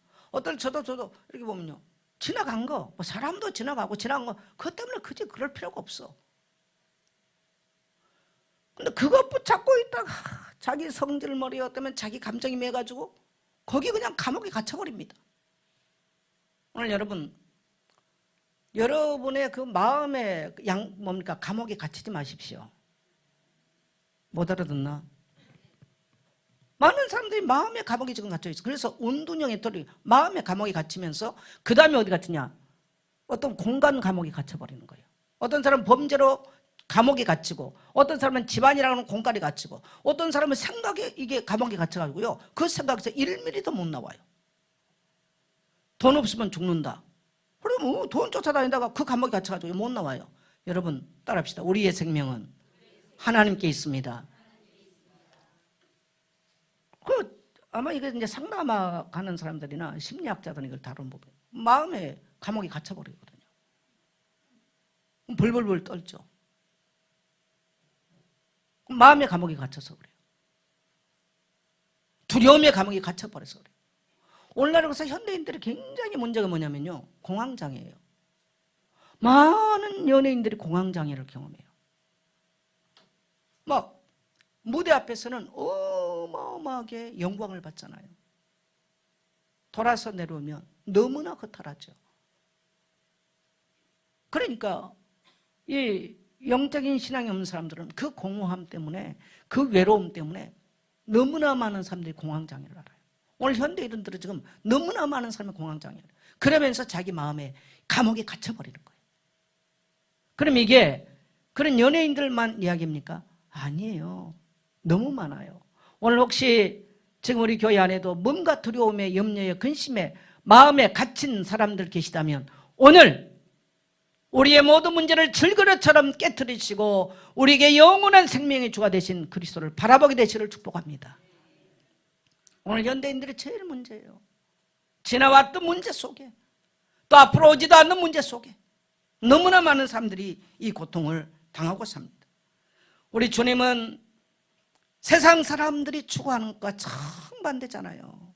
저도 이렇게 보면요, 지나간 거, 사람도 지나가고 지나간 거 그것 때문에 굳이 그럴 필요가 없어. 근데 그것 붙잡고 있다가 자기 성질머리가 때문에 자기 감정이 매가지고 거기 그냥 감옥에 갇혀버립니다. 오늘 여러분의 그 마음의 감옥에 갇히지 마십시오. 못 알아듣나? 많은 사람들이 마음의 감옥에 지금 갇혀 있어. 그래서 운둔형의 털이 마음의 감옥에 갇히면서 그 다음에 어디 갇히냐? 어떤 공간 감옥에 갇혀버리는 거예요. 어떤 사람은 범죄로 감옥에 갇히고, 어떤 사람은 집안이라는 공간에 갇히고, 어떤 사람은 생각에 이게 감옥에 갇혀가지고요. 그 생각에서 1mm도 못 나와요. 돈 없으면 죽는다. 그러면 돈 쫓아다니다가 그 감옥에 갇혀가지고 못 나와요. 여러분 따라합시다. 우리의 생명은 하나님께 있습니다. 아마 이게 이제 상담하는 사람들이나 심리학자들은 이걸 다룬 부분. 마음에 감옥에 갇혀버리거든요. 벌벌벌 떨죠. 마음의 감옥에 갇혀서 그래요. 두려움의 감옥에 갇혀버려서 그래요. 오늘날 그래서 현대인들이 굉장히 문제가 뭐냐면요, 공황장애예요. 많은 연예인들이 공황장애를 경험해요. 막 무대 앞에서는 어마어마하게 영광을 받잖아요. 돌아서 내려오면 너무나 허탈하죠. 그러니까 이 영적인 신앙이 없는 사람들은 그 공허함 때문에, 그 외로움 때문에 너무나 많은 사람들이 공황장애를 알아요. 오늘 현대인들은 지금 너무나 많은 사람이 공황장애를, 그러면서 자기 마음에 감옥에 갇혀버리는 거예요. 그럼 이게 그런 연예인들만 이야기입니까? 아니에요. 너무 많아요. 오늘 혹시 지금 우리 교회 안에도 뭔가 두려움에, 염려에, 근심에 마음에 갇힌 사람들 계시다면 오늘 우리의 모든 문제를 질그릇처럼 깨트리시고 우리에게 영원한 생명의 주가 되신 그리스도를 바라보게 되시를 축복합니다. 오늘 현대인들이 제일 문제예요. 지나왔던 문제 속에, 또 앞으로 오지도 않는 문제 속에 너무나 많은 사람들이 이 고통을 당하고 삽니다. 우리 주님은 세상 사람들이 추구하는 것과 정반대잖아요.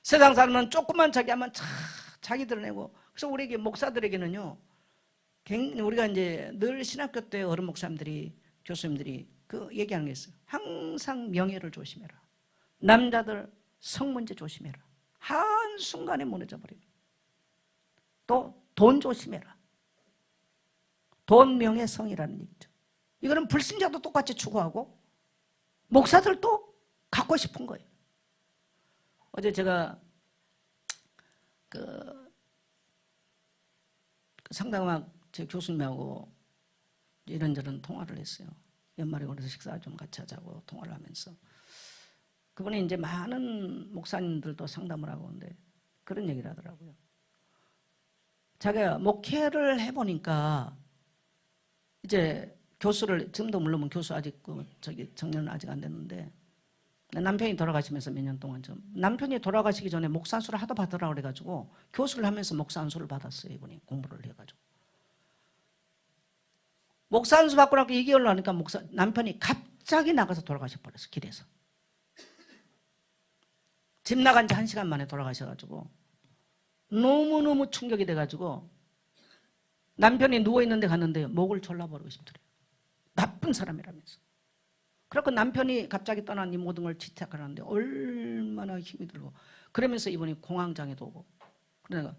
세상 사람은 조금만 자기 하면 자기 드러내고, 그래서 우리 목사들에게는요, 우리가 이제 늘 신학교 때 어른 목사님들이, 교수님들이 그 얘기하는 게 있어요. 항상 명예를 조심해라. 남자들 성문제 조심해라. 한순간에 무너져 버려요. 또 돈 조심해라. 돈, 명예, 성이라는 얘기죠. 이거는 불신자도 똑같이 추구하고 목사들도 갖고 싶은 거예요. 어제 제가 그 상담학 제 교수님하고 이런저런 통화를 했어요. 연말에 그래서 식사 좀 같이 하자고 통화를 하면서, 그분이 이제 많은 목사님들도 상담을 하고 있는데 그런 얘기를 하더라고요. 자기가 목회를 해보니까 이제 교수를, 지금도 물론 교수 아직 정년은 아직 안 됐는데, 남편이 돌아가시면서 몇 년 동안 남편이 돌아가시기 전에 목사 안수를 하도 받으라고 그래가지고 교수를 하면서 목사 안수를 받았어요. 이분이 공부를 해가지고 목사 안수 받고 나서 2개월 하니까 남편이 갑자기 나가서 돌아가셔 버렸어. 길에서 집 나간 지 1시간 만에 돌아가셔가지고 너무너무 충격이 돼가지고 남편이 누워있는데 갔는데 목을 졸라버리고 싶더래요. 나쁜 사람이라면서. 그래서 남편이 갑자기 떠난 이 모든 걸 지탱을 하는데 얼마나 힘이 들고, 그러면서 이분이 공황장애도 오고, 그러니까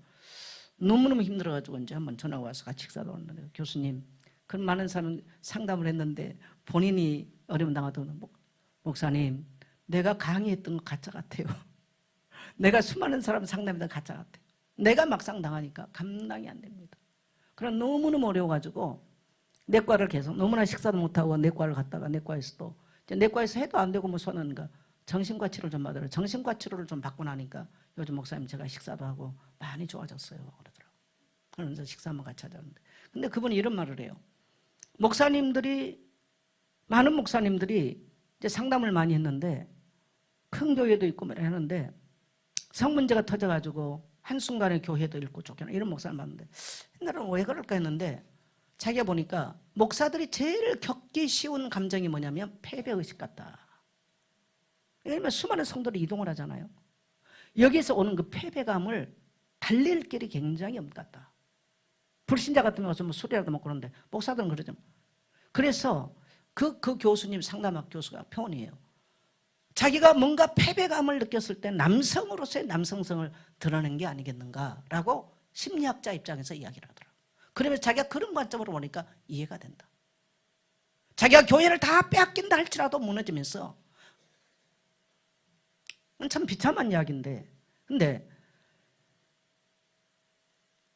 너무너무 힘들어가지고 이제 한번 전화가 와서 같이 식사도 했는데, 교수님, 그런 많은 사람 상담을 했는데 본인이 어려움 당하던, 목사님, 내가 강의했던 거 가짜 같아요. 내가 수많은 사람 상담했던 가짜 같아요. 내가 막상 당하니까 감당이 안 됩니다. 그럼 너무너무 어려워가지고 내과를 계속, 너무나 식사도 못하고 내과를 갔다가 내과에서도, 내과에서 해도 안 되고 무서는 정신과 치료를 좀 받으라. 정신과 치료를 좀 받고 나니까 요즘 목사님 제가 식사도 하고 많이 좋아졌어요. 그러더라고요. 그러면서 식사 한번 같이 하자는데. 근데 그분이 이런 말을 해요. 많은 목사님들이 이제 상담을 많이 했는데, 큰 교회도 있고 하는데 성문제가 터져가지고 한순간에 교회도 잃고 쫓겨나, 이런 목사를 봤는데, 옛날에는 왜 그럴까 했는데 자기가 보니까 목사들이 제일 겪기 쉬운 감정이 뭐냐면 패배의식 같다. 왜냐하면 수많은 성도들이 이동을 하잖아요. 여기서 오는 그 패배감을 달랠 길이 굉장히 없는 것 같다. 불신자 같으면 와서 뭐 술이라도 먹고 그러는데 목사들은 그러죠. 그래서 그 교수님, 상담학 교수가 표현이에요. 자기가 뭔가 패배감을 느꼈을 때 남성으로서의 남성성을 드러낸 게 아니겠는가라고 심리학자 입장에서 이야기를 하더라고요. 그러면서 자기가 그런 관점으로 보니까 이해가 된다. 자기가 교회를 다 빼앗긴다 할지라도 무너지면서, 참 비참한 이야기인데, 근데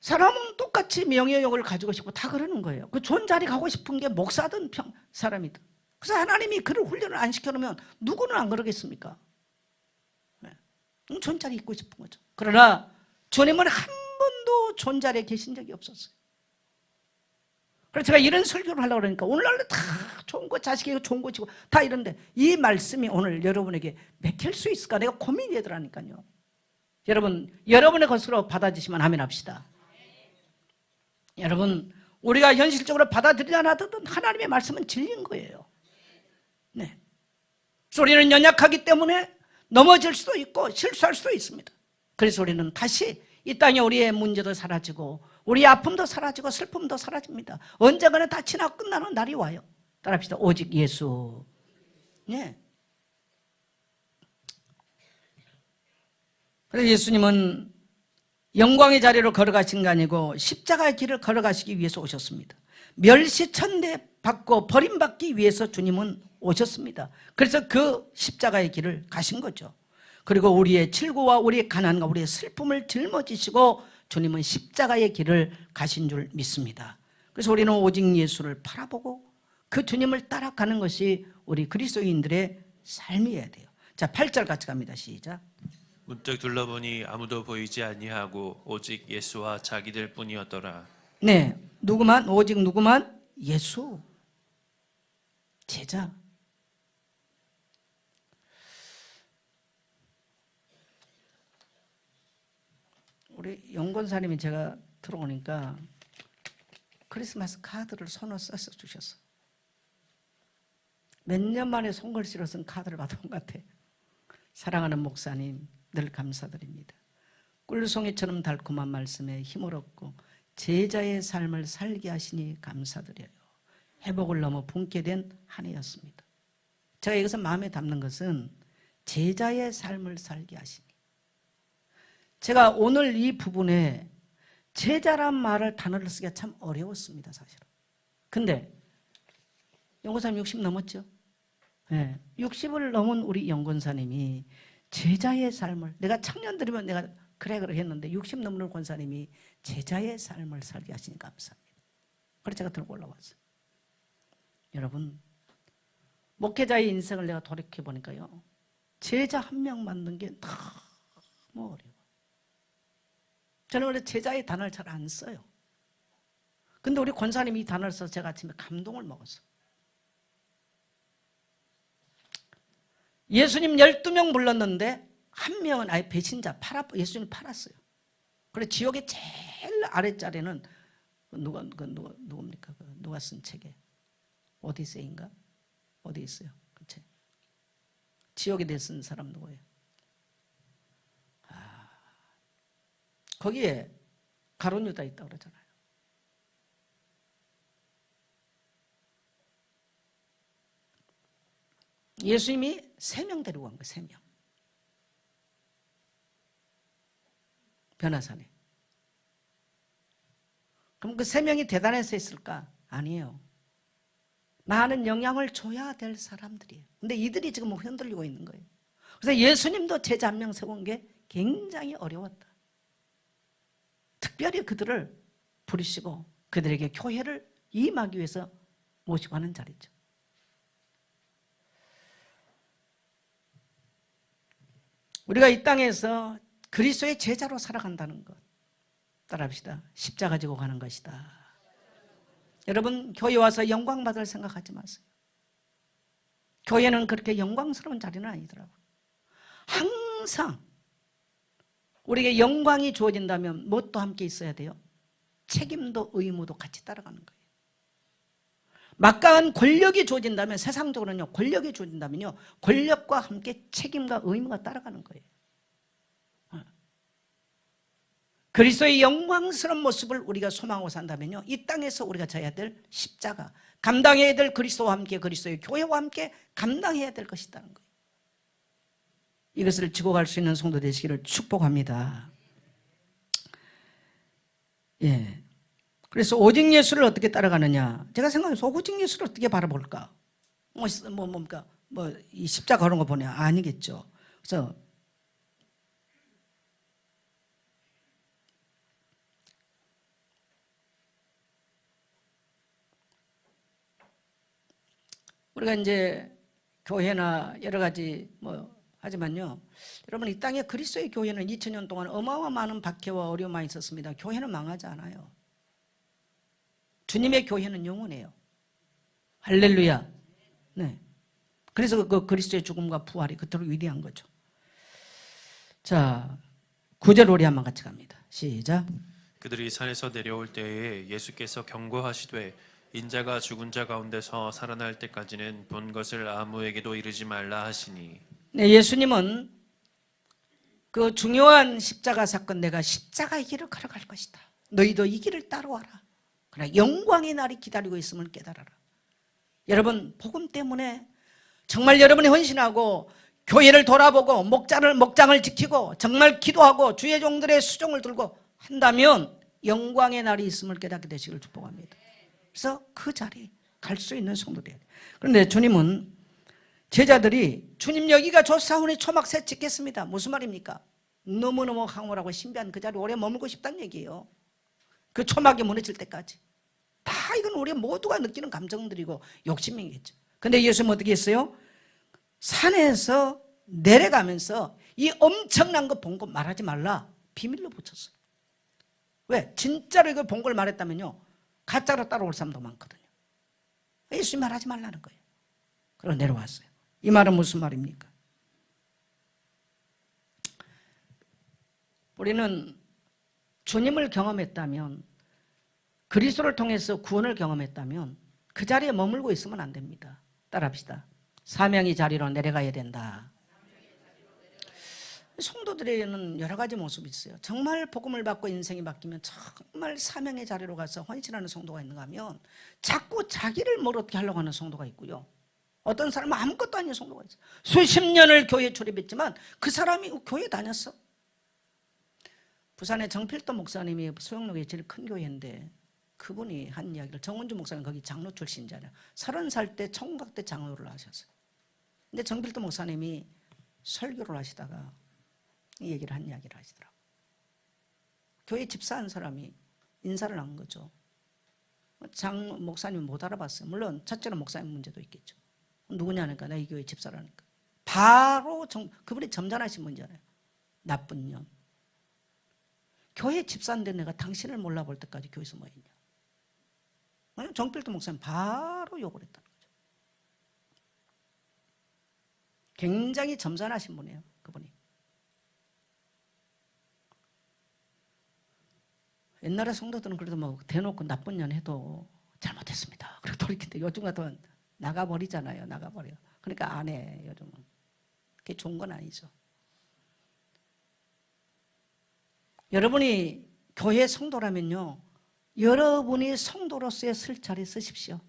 사람은 똑같이 명예욕을 가지고 싶고 다 그러는 거예요. 그 좋은 자리 가고 싶은 게 목사든 사람이든. 그래서 하나님이 그를 훈련을 안 시켜놓으면 누구는 안 그러겠습니까? 네. 좋은 자리 있고 싶은 거죠. 그러나 주님은 한 번도 좋은 자리에 계신 적이 없었어요. 그래서 제가 이런 설교를 하려고 그러니까 오늘날 다 좋은 거, 자식이 좋은 것이고 다 이런데, 이 말씀이 오늘 여러분에게 맥힐 수 있을까 내가 고민이 되더라니까요. 여러분, 여러분의 것으로 받아주시면 아멘 합시다. 여러분, 우리가 현실적으로 받아들이지 않아도 하나님의 말씀은 진리인 거예요. 네. 그래서 우리는 연약하기 때문에 넘어질 수도 있고 실수할 수도 있습니다. 그래서 우리는 다시 이 땅에 우리의 문제도 사라지고 우리의 아픔도 사라지고 슬픔도 사라집니다. 언젠가는 다 지나고 끝나는 날이 와요. 따라합시다. 오직 예수. 네. 그래서 예수님은 영광의 자리로 걸어가신 게 아니고 십자가의 길을 걸어가시기 위해서 오셨습니다. 멸시천대 받고 버림받기 위해서 주님은 오셨습니다. 그래서 그 십자가의 길을 가신 거죠. 그리고 우리의 질고와 우리의 가난과 우리의 슬픔을 짊어지시고 주님은 십자가의 길을 가신 줄 믿습니다. 그래서 우리는 오직 예수를 바라보고 그 주님을 따라가는 것이 우리 그리스도인들의 삶이어야 돼요. 자, 8절 같이 갑니다. 시작. 문득 둘러보니 아무도 보이지 아니하고 오직 예수와 자기들 뿐이었더라. 네, 누구만? 오직 누구만? 예수. 제자. 우리 영권사님이 제가 들어오니까 크리스마스 카드를 손을 써서 주셨어. 몇 년 만에 손글씨로 쓴 카드를 받은 것 같아. 사랑하는 목사님, 늘 감사드립니다. 꿀송이처럼 달콤한 말씀에 힘을 얻고 제자의 삶을 살게 하시니 감사드려요. 회복을 넘어 품게 된 한 해였습니다. 제가 여기서 마음에 담는 것은 제자의 삶을 살게 하시니. 제가 오늘 이 부분에 제자란 말을 단어를 쓰기가 참 어려웠습니다, 사실은. 근데 연구사님 60 넘었죠? 네, 60을 넘은 우리 연구사님이 제자의 삶을, 내가 청년들이면 내가 그래 했는데 60 넘는 권사님이 제자의 삶을 살게 하시니 감사합니다. 그래서 제가 들고 올라왔어요. 여러분, 목회자의 인생을 내가 돌이켜보니까요, 제자 한 명 만든 게 너무 어려워. 저는 원래 제자의 단어를 잘 안 써요. 근데 우리 권사님이 이 단어를 써서 제가 아침에 감동을 먹었어요. 예수님 12명 불렀는데 한 명은 아예 배신자, 예수님 팔았어요. 그래 지옥의 제일 아랫자리는 누굽니까? 누가 쓴 책에 오디세이인가? 어디 있어요? 그 책. 지옥에 대해 쓴 사람 누구예요? 거기에 가룟 유다 있다고 그러잖아요. 예수님이 3명 데리고 간 거예요. 3명. 변화산에. 그럼 그 3명이 대단해서 했을까? 아니에요. 많은 영향을 줘야 될 사람들이에요. 근데 이들이 지금 흔들리고 있는 거예요. 그래서 예수님도 제자 한 명 세운 게 굉장히 어려웠다. 특별히 그들을 부르시고 그들에게 교회를 임하기 위해서 모시고 하는 자리죠. 우리가 이 땅에서 그리스도의 제자로 살아간다는 것, 따라합시다. 십자가 지고 가는 것이다. 여러분, 교회 와서 영광 받을 생각하지 마세요. 교회는 그렇게 영광스러운 자리는 아니더라고요. 항상 우리에게 영광이 주어진다면 무엇도 함께 있어야 돼요? 책임도 의무도 같이 따라가는 거예요. 막강한 권력이 주어진다면, 세상적으로는요, 권력이 주어진다면요, 권력과 함께 책임과 의무가 따라가는 거예요. 그리스도의 영광스러운 모습을 우리가 소망하고 산다면요, 이 땅에서 우리가 져야 될 십자가, 감당해야 될 그리스도와 함께, 그리스도의 교회와 함께 감당해야 될 것이라는 거예요. 이것을 지고 갈 수 있는 성도 되시기를 축복합니다. 예. 그래서 오직 예수를 어떻게 따라가느냐? 제가 생각해서 오직 예수를 어떻게 바라볼까? 이 십자가 그런 거 보냐? 아니겠죠. 그래서 우리가 이제 교회나 여러 가지 하지만요, 여러분 이 땅에 그리스도의 교회는 2000년 동안 어마어마한 박해와 어려움만 있었습니다. 교회는 망하지 않아요. 주님의 교회는 영원해요. 할렐루야. 네. 그래서 그 그리스도의 죽음과 부활이 그토록 위대한 거죠. 자, 9절 우리 한번 같이 갑니다. 시작. 그들이 산에서 내려올 때에 예수께서 경고하시되 인자가 죽은 자 가운데서 살아날 때까지는 본 것을 아무에게도 이르지 말라 하시니. 네, 예수님은 그 중요한 십자가 사건, 내가 십자가의 길을 걸어갈 것이다. 너희도 이 길을 따라와라. 그러나 영광의 날이 기다리고 있음을 깨달아라. 여러분, 복음 때문에 정말 여러분이 헌신하고 교회를 돌아보고 목장을 지키고 정말 기도하고 주의 종들의 수종을 들고 한다면 영광의 날이 있음을 깨닫게 되시길 축복합니다. 그래서 그 자리에 갈 수 있는 성도들이에요. 그런데 주님은 제자들이 주님 여기가 조사원의 초막새 짓겠습니다. 무슨 말입니까? 너무너무 황홀하고 신비한 그 자리에 오래 머물고 싶다는 얘기예요. 그 초막이 무너질 때까지. 다 이건 우리 모두가 느끼는 감정들이고 욕심이겠죠. 근데 예수님은 어떻게 했어요? 산에서 내려가면서 이 엄청난 거 본 거 말하지 말라. 비밀로 붙였어요. 왜? 진짜로 이걸 본 걸 말했다면요, 가짜로 따라올 사람도 많거든요. 예수님 말하지 말라는 거예요. 그리고 내려왔어요. 이 말은 무슨 말입니까? 우리는 주님을 경험했다면, 그리스도를 통해서 구원을 경험했다면 그 자리에 머물고 있으면 안 됩니다. 따라합시다. 사명의 자리로 내려가야 된다. 성도들에게는 여러 가지 모습이 있어요. 정말 복음을 받고 인생이 바뀌면 정말 사명의 자리로 가서 헌신하는 성도가 있는가 하면 자꾸 자기를 뭘 어떻게 하려고 하는 성도가 있고요. 어떤 사람은 아무것도 아닌 성도가 있어요. 수십 년을 교회에 출입했지만 그 사람이 교회 다녔어. 부산의 정필도 목사님이 소영록의 제일 큰 교회인데 그분이 한 이야기를, 정원주 목사님 거기 장로 출신이잖아요. 30살 때 청각대 장로를 하셨어요. 근데 정필도 목사님이 설교를 하시다가 이 얘기를 한 이야기를 하시더라고요. 교회 집사한 사람이 인사를 한 거죠. 장 목사님 못 알아봤어요. 물론 첫째는 목사님 문제도 있겠죠. 누구냐니까 나 이 교회 집사라니까. 바로 그분이 점잖으신 분이잖아요. 나쁜 년. 교회 집사인데 내가 당신을 몰라볼 때까지 교회에서 뭐 했냐. 정필도 목사님 바로 욕을 했다는 거죠. 굉장히 점잖으신 분이에요, 그분이. 옛날에 성도들은 그래도 뭐 대놓고 나쁜 년 해도 잘못했습니다. 그리고 돌이킨데 요즘 같으면 나가버리잖아요. 나가버려. 그러니까 안 해, 요즘은. 그게 좋은 건 아니죠. 여러분이 교회 성도라면요, 여러분이 성도로서의 쓸 자리 쓰십시오.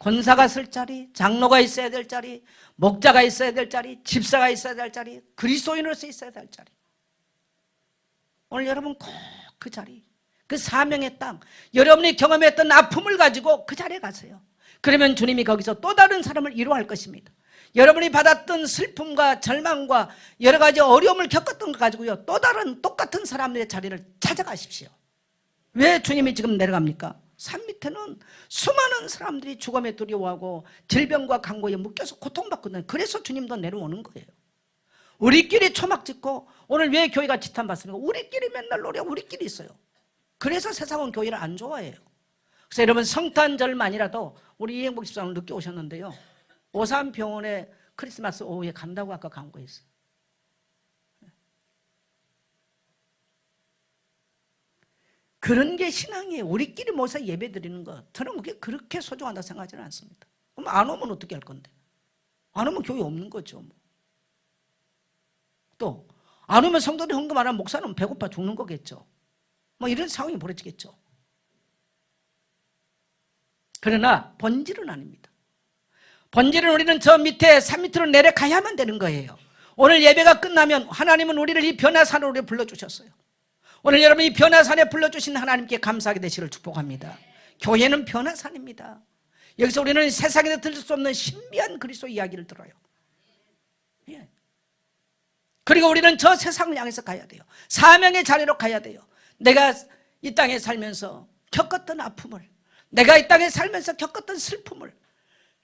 권사가 쓸 자리, 장로가 있어야 될 자리, 목자가 있어야 될 자리, 집사가 있어야 될 자리, 그리스도인으로서 있어야 될 자리. 오늘 여러분 꼭 그 자리, 그 사명의 땅, 여러분이 경험했던 아픔을 가지고 그 자리에 가세요. 그러면 주님이 거기서 또 다른 사람을 위로할 것입니다. 여러분이 받았던 슬픔과 절망과 여러 가지 어려움을 겪었던 것 가지고요, 또 다른 똑같은 사람들의 자리를 찾아가십시오. 왜 주님이 지금 내려갑니까? 산 밑에는 수많은 사람들이 죽음에 두려워하고 질병과 간고에 묶여서 고통받거든요. 그래서 주님도 내려오는 거예요. 우리끼리 초막 짓고, 오늘 왜 교회가 지탄받습니까? 우리끼리 맨날 노래하고 우리끼리 있어요. 그래서 세상은 교회를 안 좋아해요. 그래서 여러분, 성탄절만이라도 우리 이행복 집사님 늦게 오셨는데요, 오산병원에 크리스마스 오후에 간다고 아까 광고했어요. 그런 게 신앙이에요. 우리끼리 모여서 예배 드리는 거, 저는 그게 그렇게 소중하다 생각하지는 않습니다. 그럼 안 오면 어떻게 할 건데? 안 오면 교회 없는 거죠. 또 안 오면 성도들이 헌금 안 하면 목사는 배고파 죽는 거겠죠. 뭐 이런 상황이 벌어지겠죠. 그러나 본질은 아닙니다. 본질은 우리는 저 밑에 산 밑으로 내려가야만 되는 거예요. 오늘 예배가 끝나면 하나님은 우리를 이 변화산으로 불러주셨어요. 오늘 여러분 이 변화산에 불러주신 하나님께 감사하게 되시기를 축복합니다. 교회는 변화산입니다. 여기서 우리는 세상에서 들을 수 없는 신비한 그리스도 이야기를 들어요. 예. 그리고 우리는 저 세상을 향해서 가야 돼요. 사명의 자리로 가야 돼요. 내가 이 땅에 살면서 겪었던 아픔을, 내가 이 땅에 살면서 겪었던 슬픔을,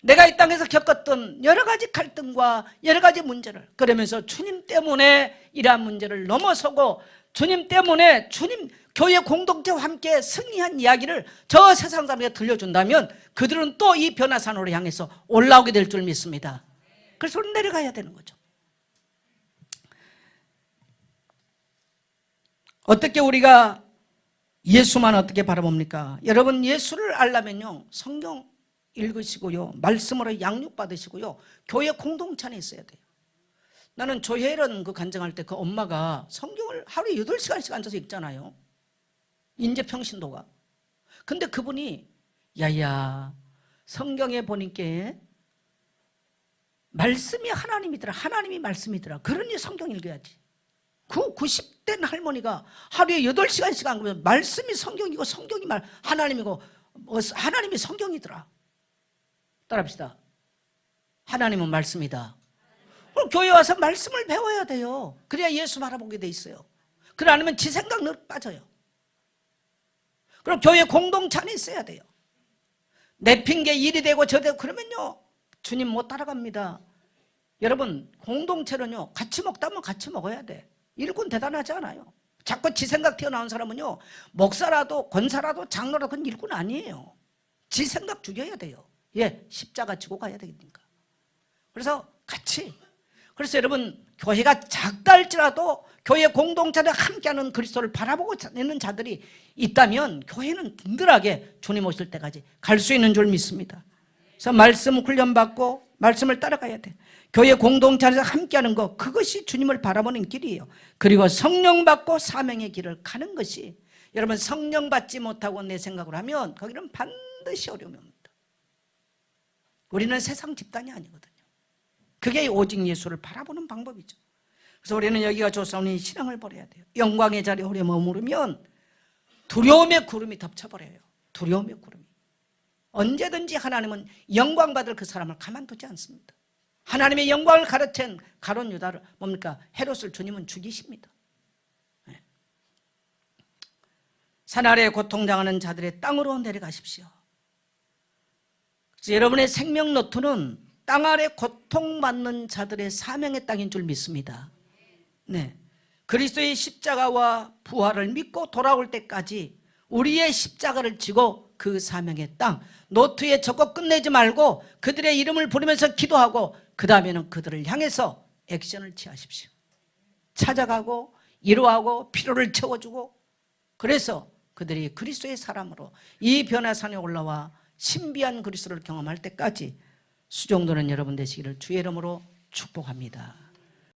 내가 이 땅에서 겪었던 여러 가지 갈등과 여러 가지 문제를, 그러면서 주님 때문에 이러한 문제를 넘어서고 주님 때문에 주님 교회 공동체와 함께 승리한 이야기를 저 세상 사람에게 들려준다면 그들은 또 이 변화산으로 향해서 올라오게 될 줄 믿습니다. 그래서 우리는 내려가야 되는 거죠. 어떻게 우리가 예수만 어떻게 바라봅니까? 여러분 예수를 알려면요 성경 읽으시고요, 말씀으로 양육받으시고요, 교회 공동체 안에 있어야 돼요. 나는 조혜련 그 간증할 때 그 엄마가 성경을 하루에 8시간씩 앉아서 읽잖아요. 인재평신도가. 근데 그분이 야야 성경에 보니까 말씀이 하나님이더라, 하나님이 말씀이더라, 그러니 성경 읽어야지. 그 90된 할머니가 하루에 8시간씩 안 그러면 말씀이 성경이고 성경이 하나님이고 하나님이 성경이더라. 따라합시다. 하나님은 말씀이다. 그럼 교회 와서 말씀을 배워야 돼요. 그래야 예수 바라보게 돼 있어요. 그래 아니면 지 생각으로 빠져요. 그럼 교회 공동체 안에 있어야 돼요. 내 핑계 일이 되고 저 되고 그러면요 주님 못 따라갑니다. 여러분 공동체는요 같이 먹다면 같이 먹어야 돼. 일꾼 대단하지 않아요. 자꾸 지 생각 튀어나온 사람은요 목사라도 권사라도 장로라도 그건 일꾼 아니에요. 지 생각 죽여야 돼요. 예, 십자가 지고 가야 되니까. 그래서 같이, 그래서 여러분 교회가 작다 할지라도 교회 공동체를 함께하는 그리스도를 바라보고 있는 자들이 있다면 교회는 든든하게 주님 오실 때까지 갈 수 있는 줄 믿습니다. 그래서 말씀 훈련받고 말씀을 따라가야 돼. 교회 공동체에서 함께하는 것, 그것이 주님을 바라보는 길이에요. 그리고 성령 받고 사명의 길을 가는 것이, 여러분 성령 받지 못하고 내 생각을 하면 거기는 반드시 어려움이 옵니다. 우리는 세상 집단이 아니거든요. 그게 오직 예수를 바라보는 방법이죠. 그래서 우리는 여기가 조사오니 신앙을 버려야 돼요. 영광의 자리에 오래 머무르면 두려움의 구름이 덮쳐버려요. 두려움의 구름이. 언제든지 하나님은 영광 받을 그 사람을 가만두지 않습니다. 하나님의 영광을 가르친 가룟 유다를 뭡니까? 헤롯을 주님은 죽이십니다. 네. 산 아래에 고통당하는 자들의 땅으로 내려가십시오. 그래서 여러분의 생명 노트는 땅 아래 고통받는 자들의 사명의 땅인 줄 믿습니다. 네, 그리스도의 십자가와 부활을 믿고 돌아올 때까지 우리의 십자가를 지고 그 사명의 땅 노트에 적고 끝내지 말고 그들의 이름을 부르면서 기도하고 그 다음에는 그들을 향해서 액션을 취하십시오. 찾아가고 이루하고 필요를 채워주고, 그래서 그들이 그리스도의 사람으로 이 변화산에 올라와 신비한 그리스도를 경험할 때까지 수종도는 여러분 되시기를 주의 이름으로 축복합니다.